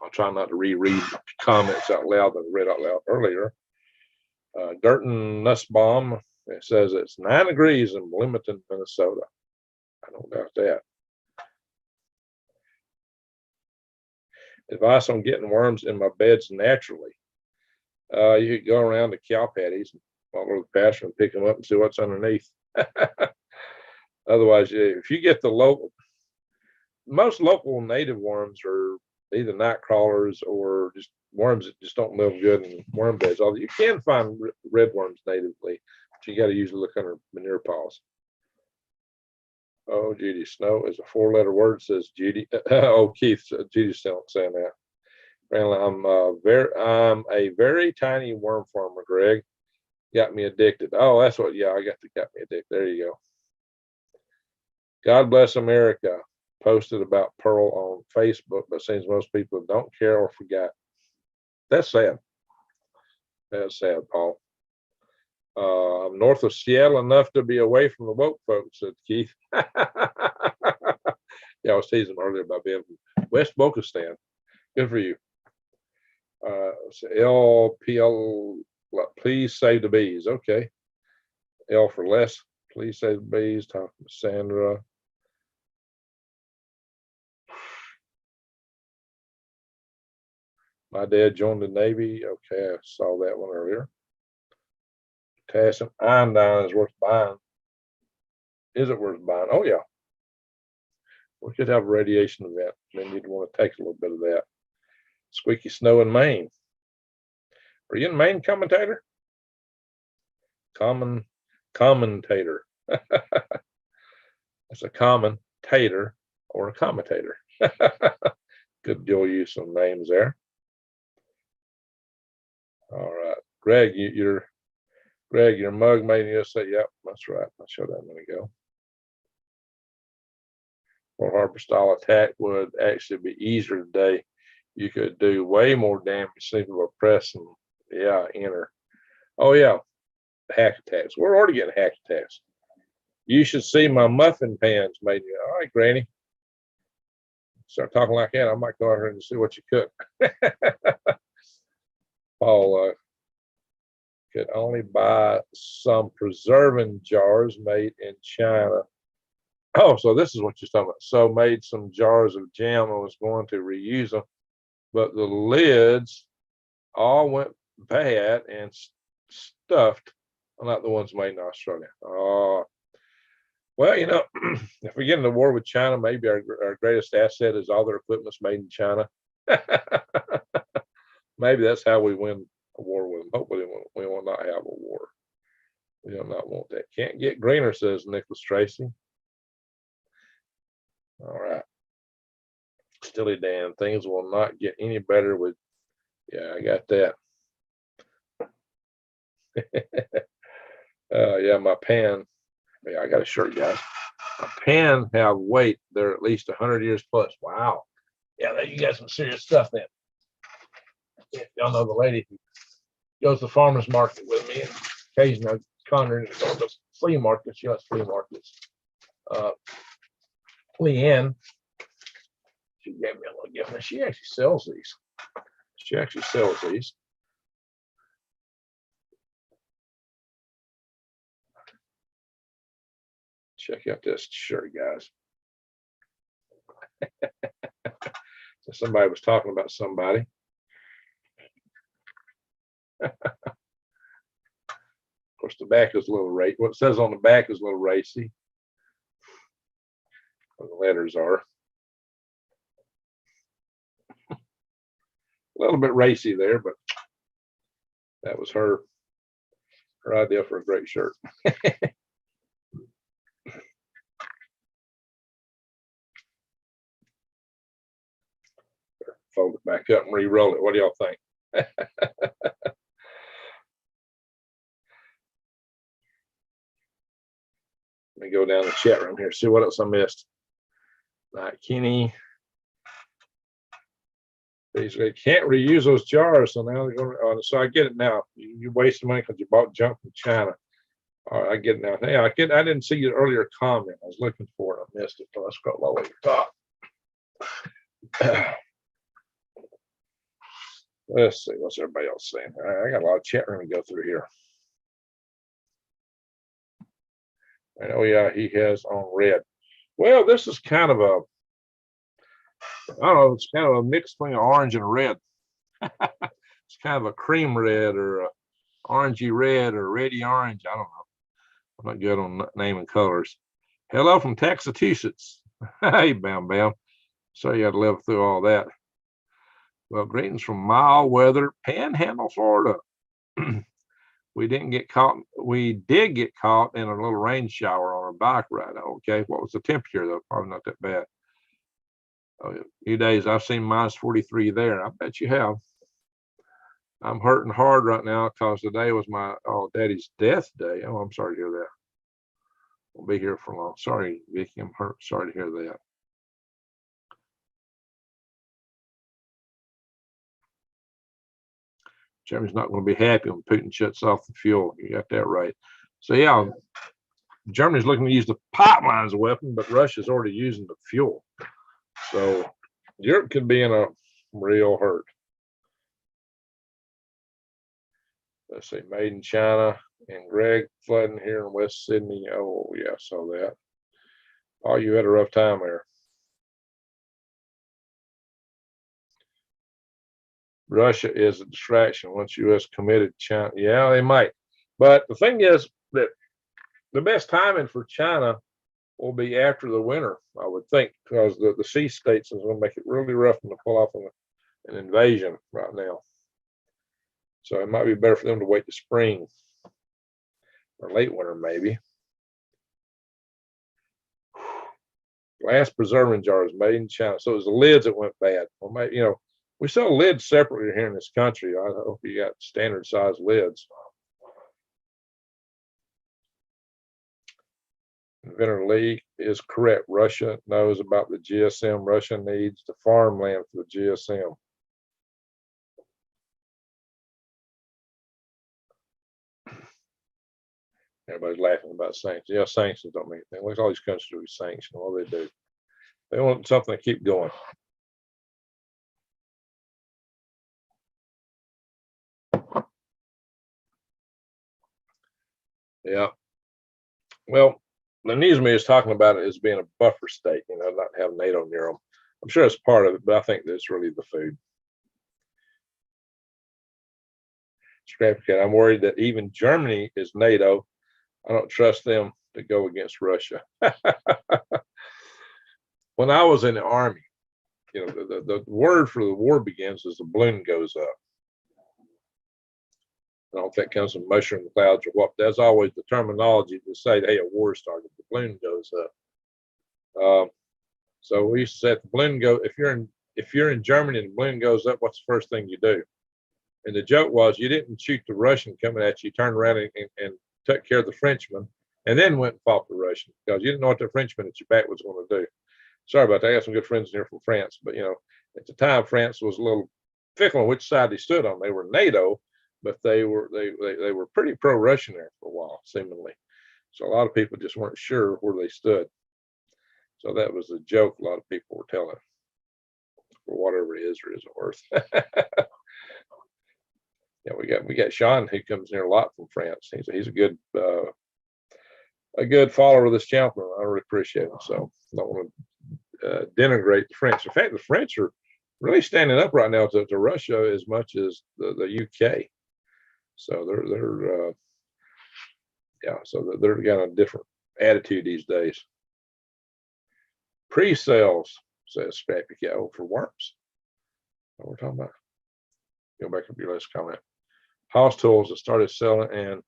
Speaker 1: I'll try not to reread comments out loud that I read out loud earlier. Durton Nussbaum, it says it's 9 degrees in Bloomington, Minnesota. I don't doubt that. Advice on getting worms in my beds naturally. You could go around the cow patties and walk over the pasture and pick them up and see what's underneath. Otherwise, if you get most local native worms are either night crawlers or just worms that just don't live good in worm beds. Although you can find red worms natively, but you got to usually look under manure piles. Oh, Judy, snow is a 4-letter word, says Judy. Oh, Keith, Judy's still saying that. I'm a very tiny worm farmer, Greg. Got me addicted. Oh, that's what, yeah, got me addicted. There you go. God bless America. Posted about Pearl on Facebook, but seems most people don't care or forgot. That's sad. That's sad, Paul. I'm north of Seattle enough to be away from the woke folks, said Keith. Yeah, I was teasing him earlier about being from West Bokostan. Good for you. So LPL, please save the bees. Okay. L for less. Please save the bees. Talking to Sandra. My dad joined the Navy. Okay, I saw that one earlier. Potassium iodine is worth buying. Is it worth buying? Oh, yeah. We could have a radiation event. Then you'd want to take a little bit of that. Squeaky snow in Maine. Are you in Maine, commentator? Commentator. It's a commentator or a commentator. Good dual use of names there. All right, Greg, your mug made in USA. Yep, that's right. I showed that a minute ago. Pearl Harbor style attack would actually be easier today. You could do way more damage simply by pressing, yeah, enter. Oh yeah, hack attacks. We're already getting hack attacks. You should see my muffin pans made. All right, Granny. Start talking like that. I might go out here and see what you cook. Paul could only buy some preserving jars made in China. Oh, so this is what you're talking about. So made some jars of jam and was going to reuse them, but the lids all went bad and stuffed, not the ones made in Australia. Oh, well, you know, if we get into war with China, maybe our greatest asset is all their equipment's made in China. Maybe that's how we win a war with them. Hopefully, we will not have a war. We do not want that. Can't get greener, says Nicholas Tracy. All right. Stilly Dan, things will not get any better with, yeah, I got that. Yeah, my pan, yeah, I got a shirt, guys. My pan have weight. They're at least 100 years plus. Wow. Yeah, you got some serious stuff then. Yeah, y'all know the lady who goes to the farmer's market with me, and occasionally I conjure her to go to the flea market. She likes flea markets. Leanne, she gave me a little gift, and she actually sells these. Check out this shirt, guys. So somebody was talking about somebody. Of course, the back is a little racy. What it says on the back is a little racy. The letters are a little bit racy there, but that was her idea for a great shirt. Fold it back up and re-roll it. What do y'all think? Let me go down the chat room here, see what else I missed. Kenny. They can't reuse those jars, so now they're going. So I get it now. You wasted money because you bought junk from China. All right, I get it now. Hey, I didn't see your earlier comment. I was looking for it. I missed it. So let's go lower the top. Let's see. What's everybody else saying? All right, I got a lot of chat room to go through here. And oh yeah, he has on red. Well, this is kind of a, I don't know, it's kind of a mix between orange and red. It's kind of a cream red or a orangey red or reddy orange. I don't know. I'm not good on naming colors. Hello from Massachusetts. Hey, Bam Bam. Sorry you had to live through all that. Well, greetings from mild weather, Panhandle, Florida. We did get caught in a little rain shower on our bike ride. Okay, what was the temperature though? Probably not that bad. A few days I've seen minus 43 there. I bet you have. I'm hurting hard right now because today was my daddy's death day. Oh, I'm sorry to hear that. Won't be here for long. Sorry, Vicky. I'm hurt. Sorry to hear that. Jeremy's not going to be happy when Putin shuts off the fuel. You got that right. So yeah, Germany's looking to use the pipeline as a weapon, but Russia's already using the fuel. So Europe could be in a real hurt. Let's see, made in China and Greg flooding here in West Sydney. Oh, yeah, I saw that. Oh, you had a rough time there. Russia is a distraction once U.S. committed China. Yeah, they might. But the thing is that the best timing for China will be after the winter, I would think, because the sea states is going to make it really rough to pull off an invasion right now. So it might be better for them to wait to spring or late winter, maybe. Glass preserving jars made in China. So it was the lids that went bad. Well, maybe, you know, we sell lids separately here in this country. I hope you got standard size lids. Inventor Lee is correct. Russia knows about the GSM. Russia needs the farmland for the GSM. Everybody's laughing about sanctions. Yeah, sanctions don't mean anything. Look at all these countries do sanctions. All they do, they want something to keep going. Yeah. Well, the news media is talking about it as being a buffer state, you know, not have NATO near them. I'm sure it's part of it, but I think that's really the food. Scrappy Cat, I'm worried that even Germany is NATO. I don't trust them to go against Russia. When I was in the Army, you know, the word for the war begins as the balloon goes up. I don't know if that comes from mushroom clouds or what. That's always the terminology to say, hey, a war started. The balloon goes up. So we used to say, if the balloon go, if you're in Germany and the balloon goes up, what's the first thing you do? And the joke was, you didn't shoot the Russian coming at you, turned around and took care of the Frenchman, and then went and fought the Russian because you didn't know what the Frenchman at your back was going to do. Sorry about that. I got some good friends in here from France, but you know, at the time, France was a little fickle on which side they stood on. They were NATO, but they were pretty pro-Russian there for a while, seemingly. So a lot of people just weren't sure where they stood. So that was a joke a lot of people were telling, for whatever it is or isn't worth. Yeah, we got Sean who comes here a lot from France. He's a good follower of this channel. I really appreciate him. So I don't want to denigrate the French. In fact, the French are really standing up right now to Russia as much as the UK. So they're got a different attitude these days. Pre-sales, says Scrappy Cat. Oh, for worms. What we're talking about. Go back up your last comment. House tools that started selling and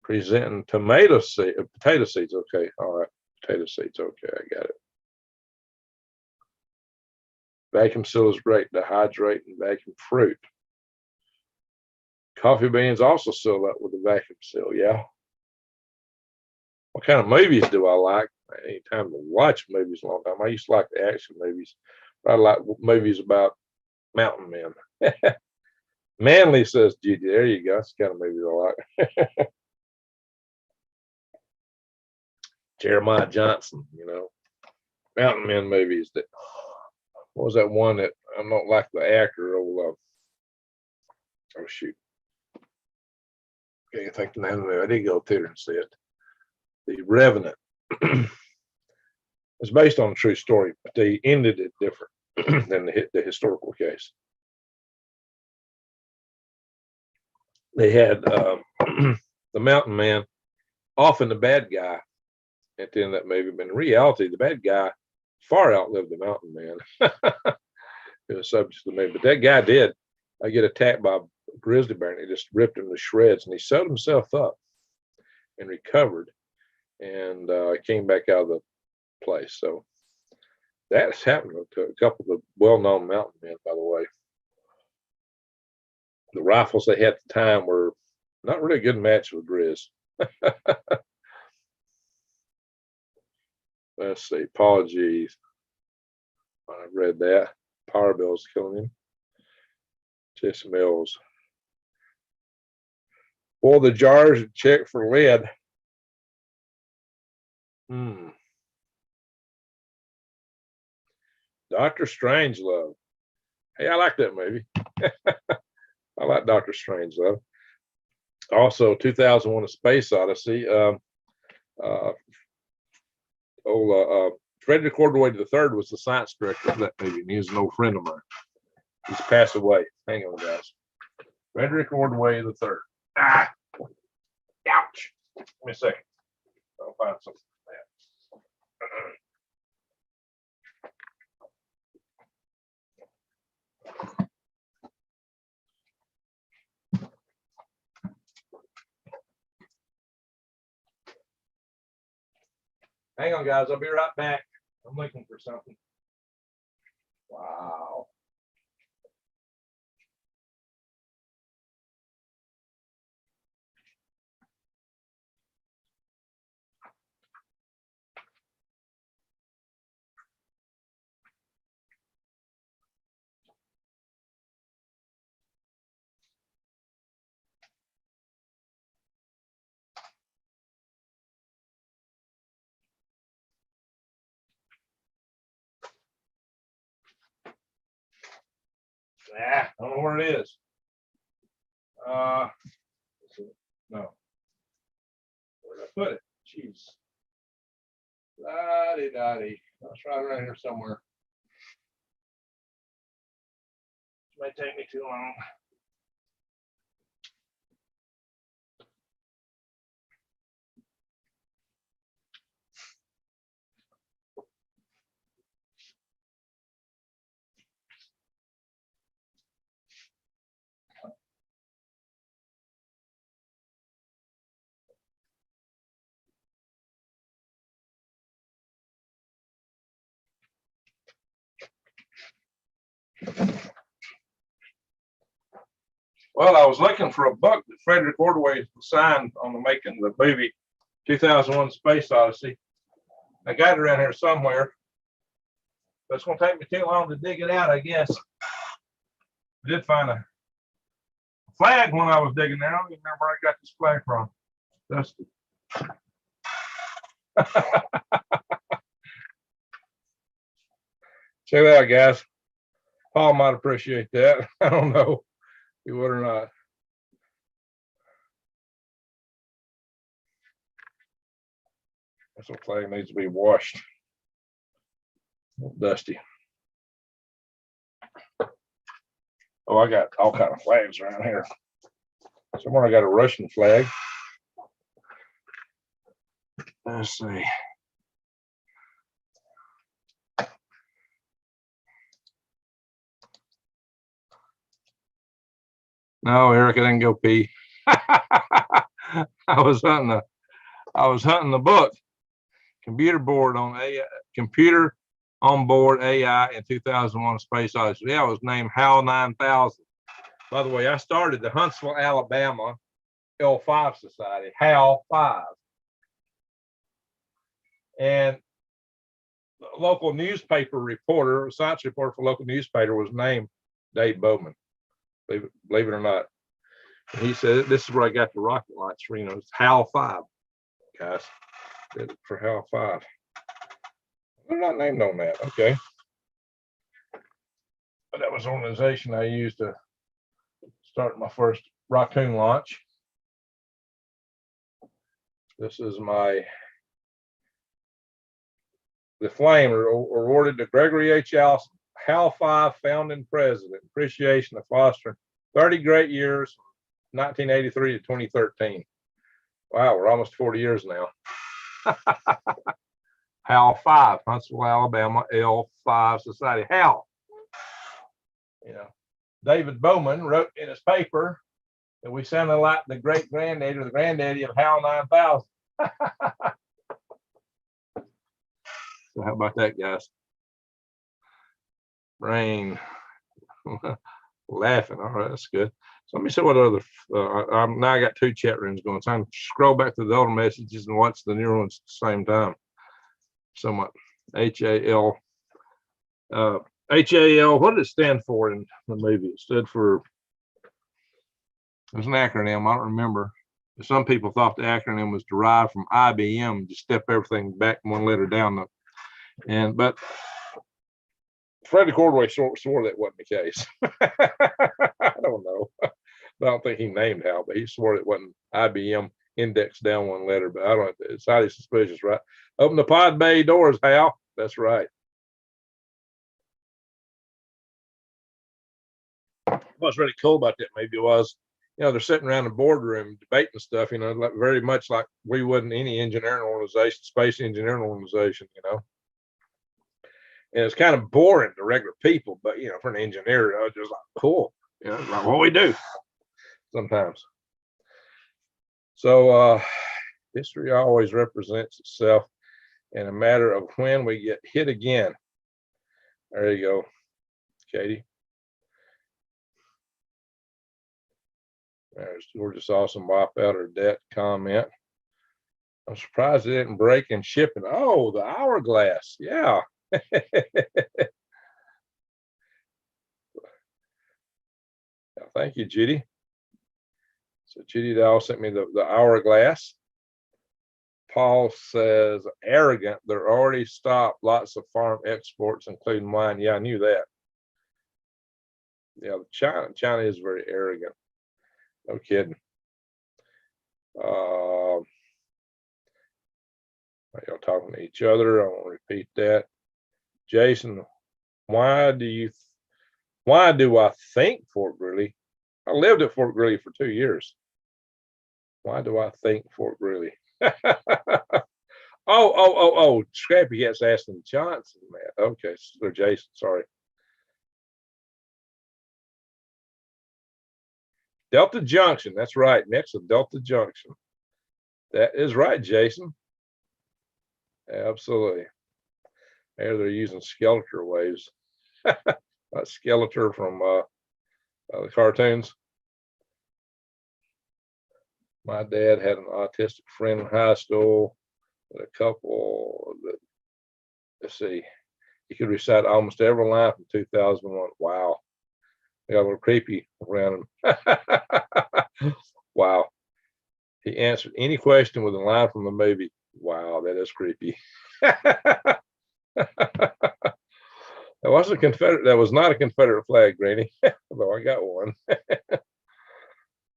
Speaker 1: presenting potato seeds. Okay, all right, potato seeds. Okay, I got it. Vacuum seal is great to hydrate and vacuum fruit. Coffee beans also seal up with a vacuum seal. Yeah. What kind of movies do I like? I ain't time to watch movies a long time. I used to like the action movies. I like movies about mountain men. Manly, says Judy. There you go. That's the kind of movies I like. Jeremiah Johnson, you know, mountain men movies. That, what was that one that I don't like the actor? Oh shoot. Okay, I think the name of it. I did go theater and see it. The Revenant. It's based on a true story, but they ended it different than the historical case. They had the mountain man, often the bad guy at the end of that movie, but in reality, the bad guy far outlived the mountain man. It was subject to the movie, but that guy did get attacked by a grizzly bear, and he just ripped him to shreds, and he sewed himself up and recovered, and came back out of the place. So that's happened to a couple of well-known mountain men, by the way. The rifles they had at the time were not really a good match with Grizz. Let's see, Paul G. I read that. Power Bill's killing him. Jesse Mills. Boil the jars and check for lead. Dr. Strangelove. Hey, I like that movie. I like Dr. Strangelove. Also, 2001: A Space Odyssey. Frederick Ordway III was the science director of that movie, and he was an old friend of mine. He's passed away. Hang on, guys. Frederick Ordway III. Ah, ouch. Give me a second. I'll find something. Hang on, guys. I'll be right back. I'm looking for something. Wow. I don't know where it is. No. Where did I put it? Jeez. La-di-da-di. I'll try around here somewhere. This may take me too long. Well, I was looking for a book that Frederick Ordway signed on the making of the movie 2001: Space Odyssey. I got it around here somewhere, but it's going to take me too long to dig it out, I guess. I did find a flag when I was digging there. I don't even remember where I got this flag from. Dusty. Check that out, guys. Paul might appreciate that. I don't know if he would or not. This flag needs to be washed. Dusty. Oh, I got all kind of flags around here. Somewhere I got a Russian flag. Let's see. No, Eric, I didn't go pee. I was hunting the book. Computer on board AI in 2001: Space Odyssey. Yeah, it was named HAL 9000. By the way, I started the Huntsville, Alabama L5 Society, HAL 5. And the local newspaper reporter, a science reporter for local newspaper, was named Dave Bowman. Believe it or not. And he said, this is where I got the rocket launch for, it's HAL 5, guys. Did it for HAL 5. They're not named on that. Okay. But that was an organization I used to start my first Raccoon launch. This is the flame awarded to Gregory H. Allison, HAL 5 founding president. Appreciation of fostering 30 great years, 1983 to 2013. Wow, we're almost 40 years now. HAL 5, Huntsville, Alabama, L5 Society. HAL. David Bowman wrote in his paper that we sounded like the great granddaddy or the granddaddy of HAL 9000. So how about that, guys? Brain laughing. All right, that's good. So let me see what other. Now I got 2 chat rooms going. So I'm scroll back to the older messages and watch the new ones at the same time. Somewhat. HAL. HAL. What did it stand for in the movie? It stood for. It was an acronym. I don't remember. Some people thought the acronym was derived from IBM, just step everything back one letter down. But Freddie Cordway swore that wasn't the case. I don't know. I don't think he named Hal, but he swore it wasn't IBM indexed down one letter. But I don't. It's highly suspicious, right? Open the pod bay doors, Hal. That's right. What's really cool about that maybe was, they're sitting around the boardroom debating stuff, like very much like we would in any engineering organization, space engineering organization, And it's kind of boring to regular people, but for an engineer, I was just like, cool, like what we do sometimes. So history always represents itself in a matter of when we get hit again. There you go, Katie. There's George's awesome wipe out or debt comment. I'm surprised it didn't break in shipping. Oh, the hourglass. Yeah. Thank you, Judy. So Judy Dow sent me the hourglass. Paul says, arrogant. They're already stopped lots of farm exports, including wine. Yeah, I knew that. Yeah, China is very arrogant. No kidding. Y'all talking to each other. I won't repeat that. Jason, why do I think Fort Greely? I lived at Fort Greely for 2 years. Why do I think Fort Greely? Oh, Scrappy gets Aston Johnson, man. Okay, so Jason, sorry. Delta Junction, that's right, next to Delta Junction. That is right, Jason. Absolutely. There they're using Skeletor waves. Skeletor from the cartoons. My dad had an autistic friend in high school. A couple that, let's see, he could recite almost every line from 2001. Wow. They got a little creepy around him. Wow. He answered any question with a line from the movie. Wow, that is creepy. That wasn't Confederate. That was not a Confederate flag, Granny. Although I got one.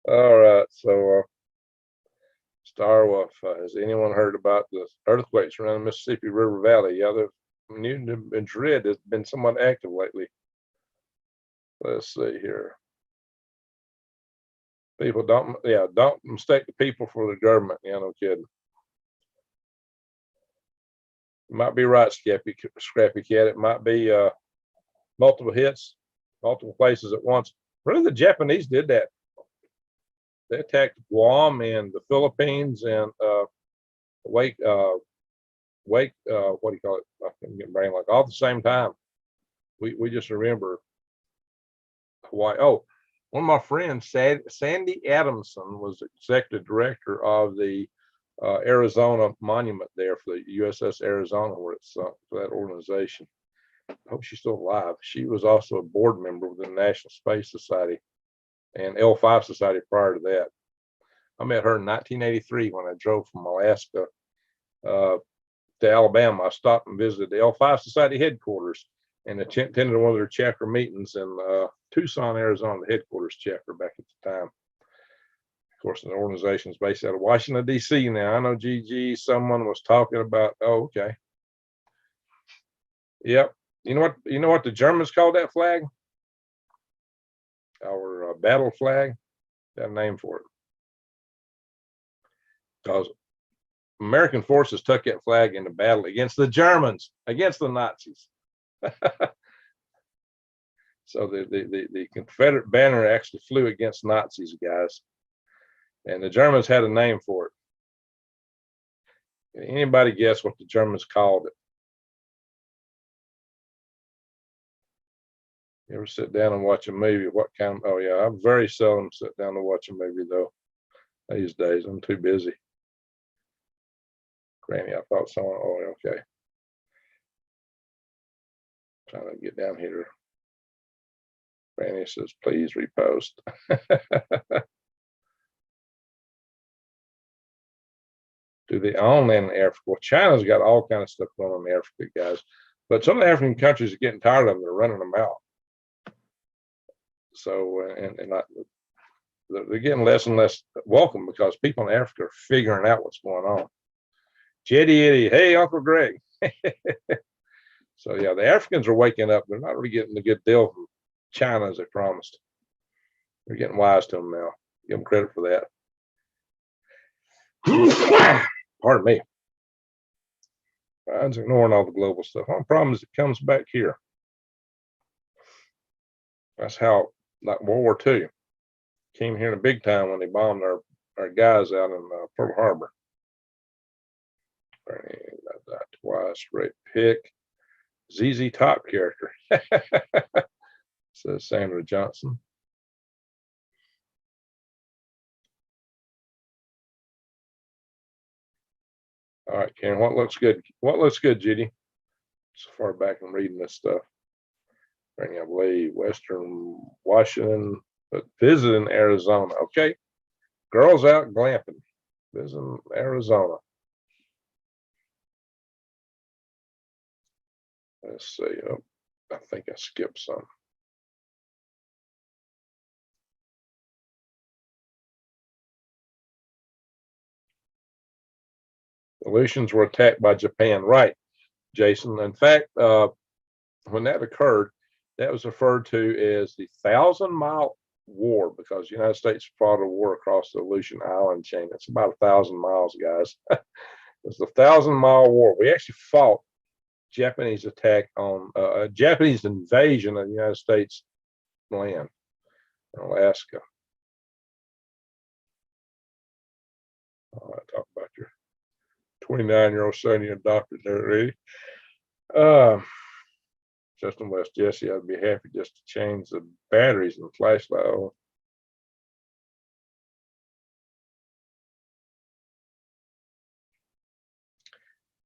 Speaker 1: All right. So, Star Wolf, has anyone heard about the earthquakes around the Mississippi River Valley? Yeah, the Madrid has been somewhat active lately. Let's see here. People don't mistake the people for the government. Yeah, no kidding. You might be right, Scrappy Cat. It might be multiple hits, multiple places at once. Really, the Japanese did that. They attacked Guam and the Philippines and Wake, what do you call it? I can't get brain like all at the same time. We just remember Hawaii. Oh, one of my friends, Sandy Adamson, was executive director of the Arizona monument there for the USS Arizona, where it's for that organization. I hope she's still alive. She was also a board member of the National Space Society and L5 Society prior to that. I met her in 1983 when I drove from Alaska to Alabama. I stopped and visited the L5 Society headquarters and attended one of their chapter meetings in Tucson, Arizona, the headquarters chapter back at the time. Of course, the organization is based out of Washington, D.C. now. I know, GG, someone was talking about, oh, okay. Yep. You know what the Germans called that flag? Our battle flag. Got a name for it. Because American forces took that flag into battle against the Germans, against the Nazis. So the Confederate banner actually flew against Nazis, guys. And the Germans had a name for it. Anybody guess what the Germans called it? You ever sit down and watch a movie? What kind? Oh yeah, I very seldom sit down to watch a movie though. These days, I'm too busy. Granny, I thought someone. Oh, okay. Trying to get down here. Granny says, please repost. to the own land in Africa. Well, China's got all kind of stuff going on in Africa, guys. But some of the African countries are getting tired of them. They're running them out. So, they're getting less and less welcome because people in Africa are figuring out what's going on. Jetty Eddie, hey, Uncle Greg. So, yeah, the Africans are waking up. They're not really getting the good deal from China as they promised. They're getting wise to them now. Give them credit for that. Pardon me. Biden's ignoring all the global stuff. The problem is it comes back here. That's how, like World War II, came here in a big time when they bombed our guys out in Pearl Harbor. That twice, great pick. ZZ Top character. Says Sandra Johnson. All right, Karen, what looks good? What looks good, Judy? So far back I'm reading this stuff. I believe Western Washington, but visiting Arizona. Okay. Girls out glamping. Visiting Arizona. Let's see. Oh, I think I skipped some. The Aleutians were attacked by Japan. Right, Jason. In fact, when that occurred, that was referred to as the 1,000-mile war because the United States fought a war across the Aleutian Island chain. It's about 1,000 miles, guys. It was the 1,000-mile war. We actually fought Japanese attack on a Japanese invasion of the United States land in Alaska. All right, talk about your 29-year-old son, your doctor there, ready? Justin West, Jesse, I'd be happy just to change the batteries in the flashlight. Oh.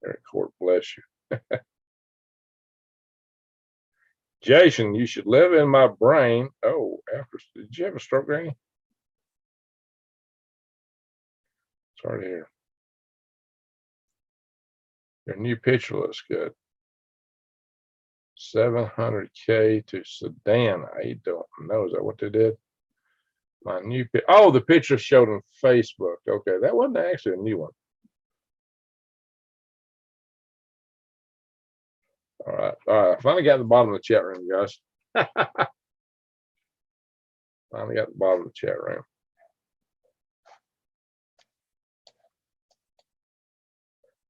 Speaker 1: Eric Court, bless you. Jason, you should live in my brain. Oh, did you have a stroke, Granny? Sorry to hear. Your new picture looks good. 700K to Sedan. I don't know. Is that what they did? My new oh, the picture showed on Facebook. Okay, that wasn't actually a new one. All right. I finally got to the bottom of the chat room, guys. Finally got to the bottom of the chat room.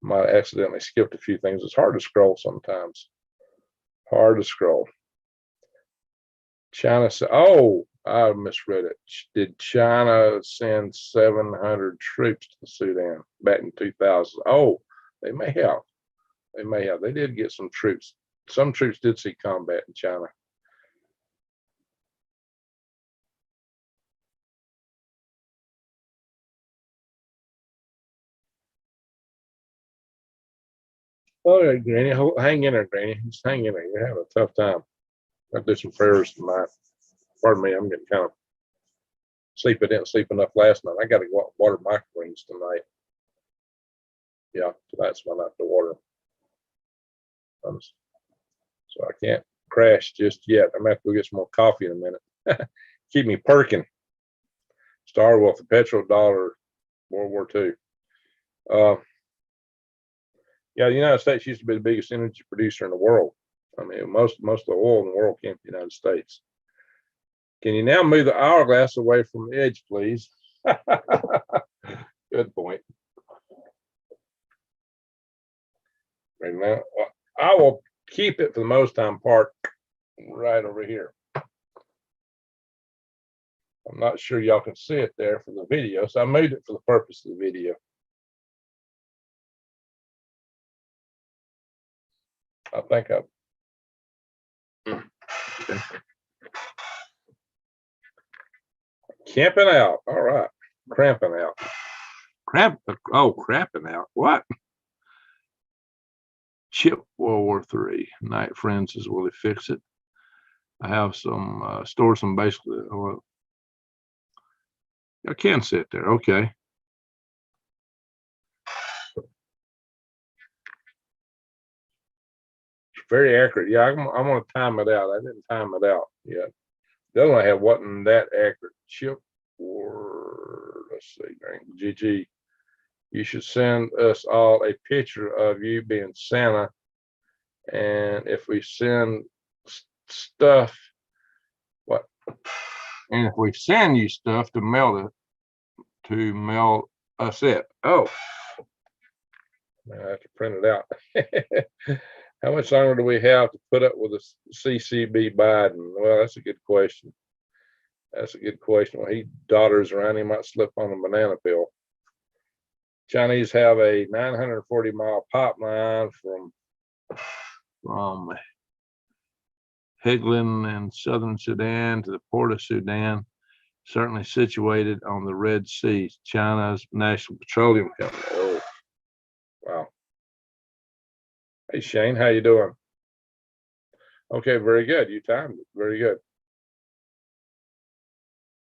Speaker 1: Might accidentally skipped a few things. It's hard to scroll sometimes. Hard to scroll. China said, oh, I misread it. Did China send 700 troops to Sudan back in 2000? Oh, they may have. They may have. They did get some troops. Some troops did see combat in China. Oh, yeah, Granny, hang in there, Granny. Just hang in there. You're having a tough time. I'll do some prayers tonight. Pardon me, I'm getting kind of sleep. I didn't sleep enough last night. I got to go out and water my greens tonight. Yeah, that's why I have to water them. So I can't crash just yet. I'm gonna have to go get some more coffee in a minute. Keep me perking. Star Wolf, the petrodollar, World War II. Yeah, the United States used to be the biggest energy producer in the world. I mean, most of the oil in the world came from the United States. Can you now move the hourglass away from the edge, please? Good point. Right now, I will keep it for the most time part right over here. I'm not sure y'all can see it there for the video, so I moved it for the purpose of the video. I think I. Okay. Camping out. All right. Cramping out. Cramping out. What? Chip World War III. Night Friends says, will he fix it? I have some, store some basically. Well, I can sit there. Okay. very accurate. Yeah, I'm gonna time it out. I didn't time it out yet. The other one I had wasn't that accurate. Chip or let's see, GG. You should send us all a picture of you being Santa. And if we send stuff, what? And if we send you stuff to mail us it. Oh, I have to print it out. How much longer do we have to put up with a CCB Biden? Well, that's a good question. That's a good question. When he dodders around, he might slip on a banana peel. Chinese have a 940-mile pipeline from Heglen in southern Sudan to the port of Sudan, certainly situated on the Red Sea, China's national petroleum company. Oh, wow. Hey, Shane, how you doing? Okay, very good. You timed it. Very good.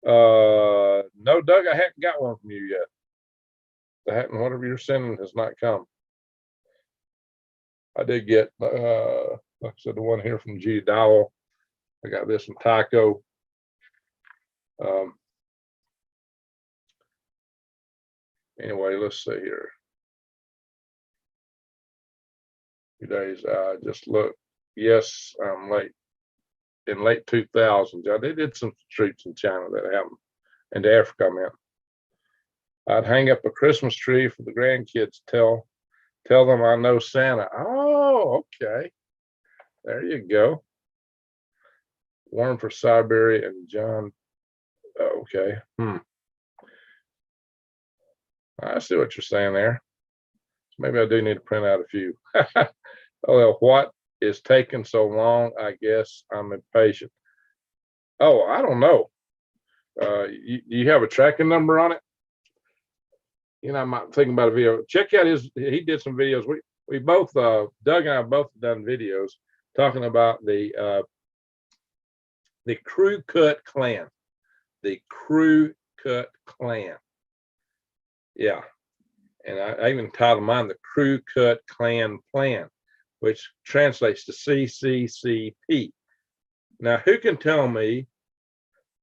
Speaker 1: No, Doug, I haven't got one from you yet. Whatever you're sending has not come. I did get, like I said, the one here from G. Dowell. I got this from Tyco. Anyway, let's see here. Few days, I just looked. Yes, I'm late. In late 2000s, they did some troops in China that happened, and Africa, man. I'd hang up a Christmas tree for the grandkids. Tell them I know Santa. Oh, okay. There you go. Warren for Siberia and John. Okay. I see what you're saying there. Maybe I do need to print out a few. Oh, well, what is taking so long? I guess I'm impatient. Oh, I don't know. You have a tracking number on it? I might think about a video. Check out he did some videos. We both, Doug and I both done videos talking about the Crew Cut Clan. The Crew Cut Clan. Yeah. And I even titled mine the Crew Cut Clan Plan, which translates to CCCP. Now, who can tell me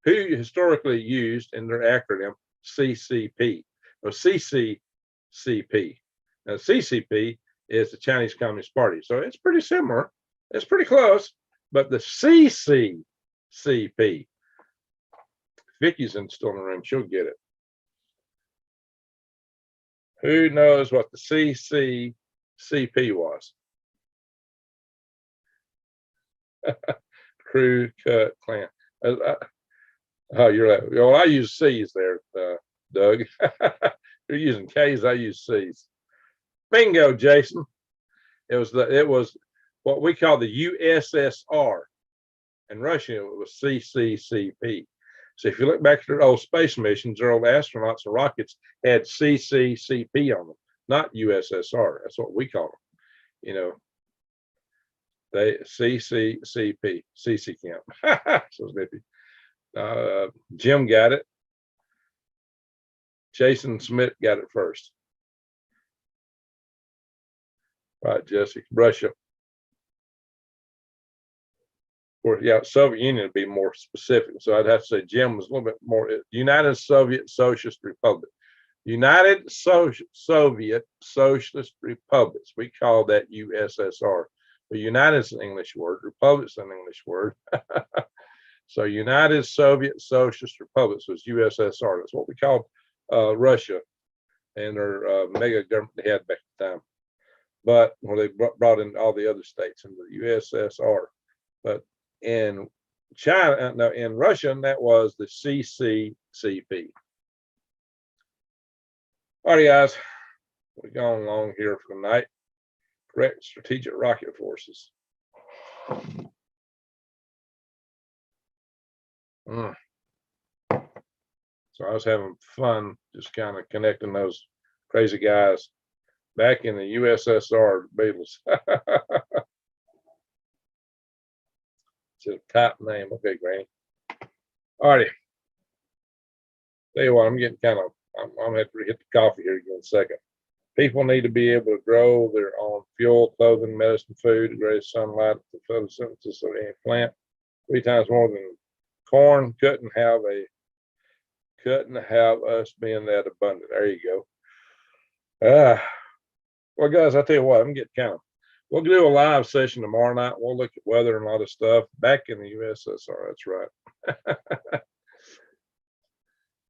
Speaker 1: who historically used in their acronym CCP or CCCP? Now, CCP is the Chinese Communist Party, so it's pretty similar. It's pretty close, but the CCCP, Vicky's still in the room, she'll get it. Who knows what the CCCP was? Crew Cut Clan. Oh, you're right. Well, I use C's there, Doug. You're using K's. I use C's. Bingo, Jason. It was what we call the USSR. In Russian, it was CCCP. So if you look back at their old space missions, their old astronauts and rockets had CCCP on them, not USSR. That's what we call them. They CCCP, CC camp. So snippy. Jim got it. Jason Smith got it first. Right, Jesse. Russia. Or yeah, Soviet Union would be more specific. So I'd have to say Jim was a little bit more United Soviet Socialist Republic. United Soviet Socialist Republics. We call that USSR. But United is an English word. Republic's an English word. So United Soviet Socialist Republics was USSR. That's what we called Russia and their mega government they had back at the time. But they brought in all the other states into the USSR. But in China, no, in Russian, that was the CCCP. All right, guys, we've gone long here for the night. Correct strategic rocket forces. So I was having fun just kind of connecting those crazy guys back in the USSR Beatles. It's a top name. Okay, Granny. All righty. Tell you what, I'm getting I'm gonna have to hit the coffee here in a second. People need to be able to grow their own fuel, clothing, medicine, food, greatest sunlight, the photosynthesis of any plant. 3 times more than corn. Couldn't have us being that abundant. There you go. Well, guys, I tell you what, I'm getting kind of. We'll do a live session tomorrow night. We'll look at weather and a lot of stuff back in the USSR. That's right.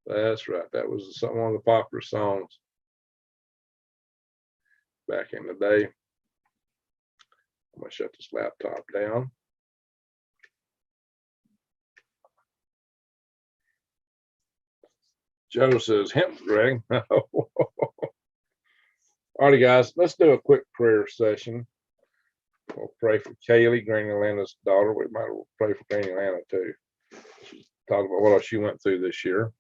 Speaker 1: That's right. That was one of the popular songs back in the day. I'm gonna shut this laptop down. Joe says, hemp, Greg. All righty, guys, let's do a quick prayer session. We'll pray for Kaylee, Granny Atlanta's daughter. We might pray for Granny Atlanta too. She's talking about what else she went through this year.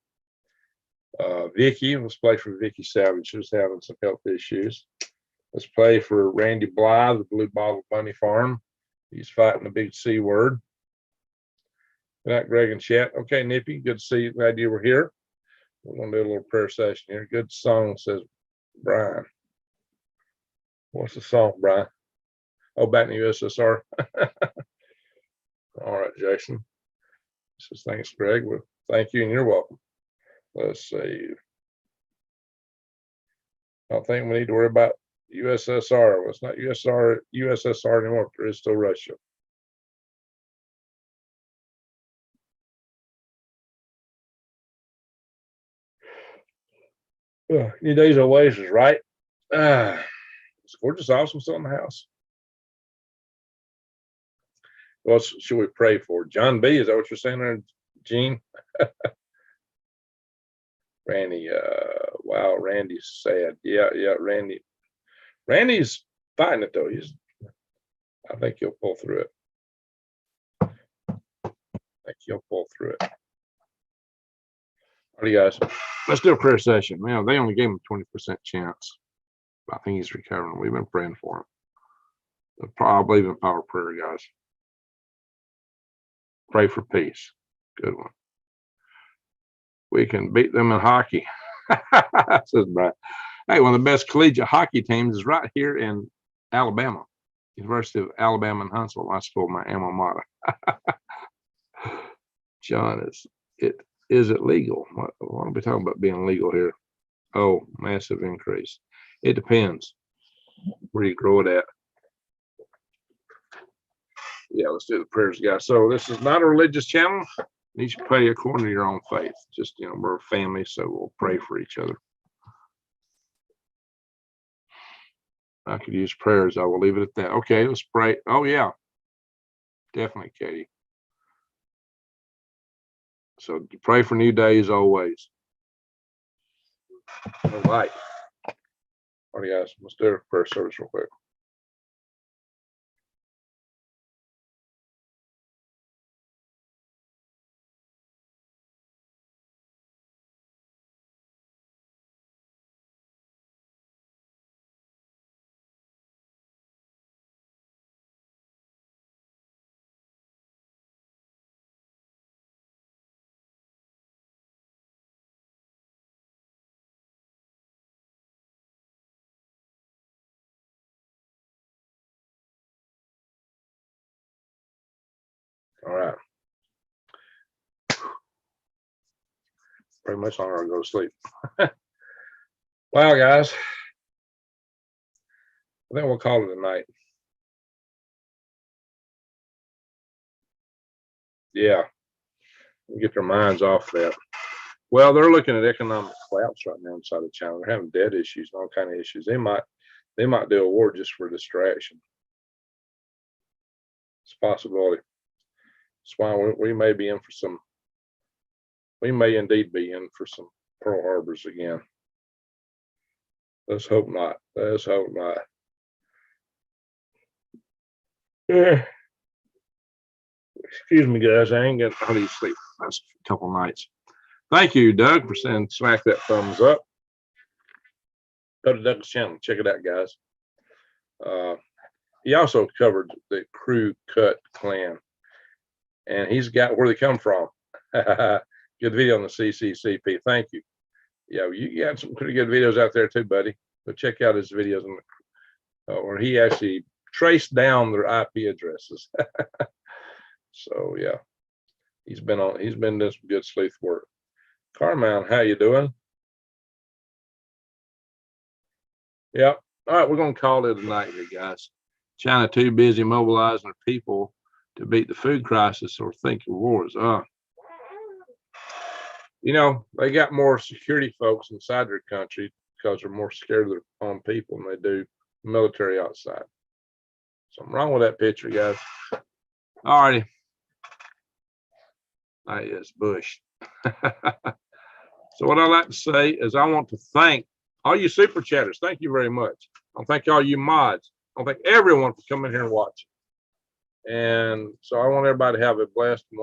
Speaker 1: Vicky, let's pray for Vicky Savage, who's having some health issues. Let's pray for Randy Blythe, the Blue Bottle Bunny Farm. He's fighting the big C word. Good night, Greg and chat. Okay, Nippy, good to see you. Glad you were here. We're going to do a little prayer session here. Good song, says Brian. What's the song, Brian? Oh, back in the USSR. All right, Jason. Says thanks, Greg. Well, thank you, and you're welcome. Let's see. I don't think we need to worry about USSR. Well, it's not USSR anymore, but there is still Russia. Any days or Oasis, right? It's gorgeous, awesome, still in the house. What should we pray for? John B, is that what you're saying there, Gene? Randy, wow, Randy's sad. Yeah, Randy. Randy's fighting it though. I think he'll pull through it. All right, guys, let's do a prayer session. Man, they only gave him a 20% chance. I think he's recovering. We've been praying for him. I believe in power of prayer, guys. Pray for peace. Good one. We can beat them in hockey. Says Brad. Hey, one of the best collegiate hockey teams is right here in Alabama. University of Alabama in Huntsville. My school, my alma mater. John, is it legal? What are we talking about being legal here? Oh, massive increase. It depends where you grow it at. Yeah, let's do the prayers, guys. So this is not a religious channel. You should pray according to your own faith. Just, we're a family, so we'll pray for each other. I could use prayers. I will leave it at that. Okay, let's pray. Oh, yeah. Definitely, Katie. So pray for new days always. All right. All right, guys. Let's do a prayer service real quick. All right. Pretty much longer I'll go to sleep. Well, guys, I think we'll call it a night. Yeah, get their minds off that. Well, they're looking at economic collapse right now inside of China. They're having debt issues and all kind of issues. They might do a war just for distraction. It's a possibility. That's why we may be in for some. We may indeed be in for some Pearl Harbors again. Let's hope not. Let's hope not. Yeah. Excuse me, guys. I ain't got hardly sleep last couple nights. Thank you, Doug, for saying smack that thumbs up. Go to Doug's channel. Check it out, guys. He also covered the Crew Cut clan, and he's got where they come from. Good video on the CCCP. Thank you. Yeah, you got some pretty good videos out there too, buddy. But check out his videos on where he actually traced down their IP addresses. So yeah, he's been doing some good sleuth work. Carmine, how you doing? Yeah. All right, we're gonna call it a night here, guys. China too busy mobilizing their people to beat the food crisis or think of wars. You know, they got more security folks inside their country because they're more scared of their own people than they do military outside. Something wrong with that picture, guys. All righty. That is Bush. So what I like to say is I want to thank all you super chatters. Thank you very much. I thank all you mods. I thank everyone for coming here and watching. And so I want everybody to have a blessed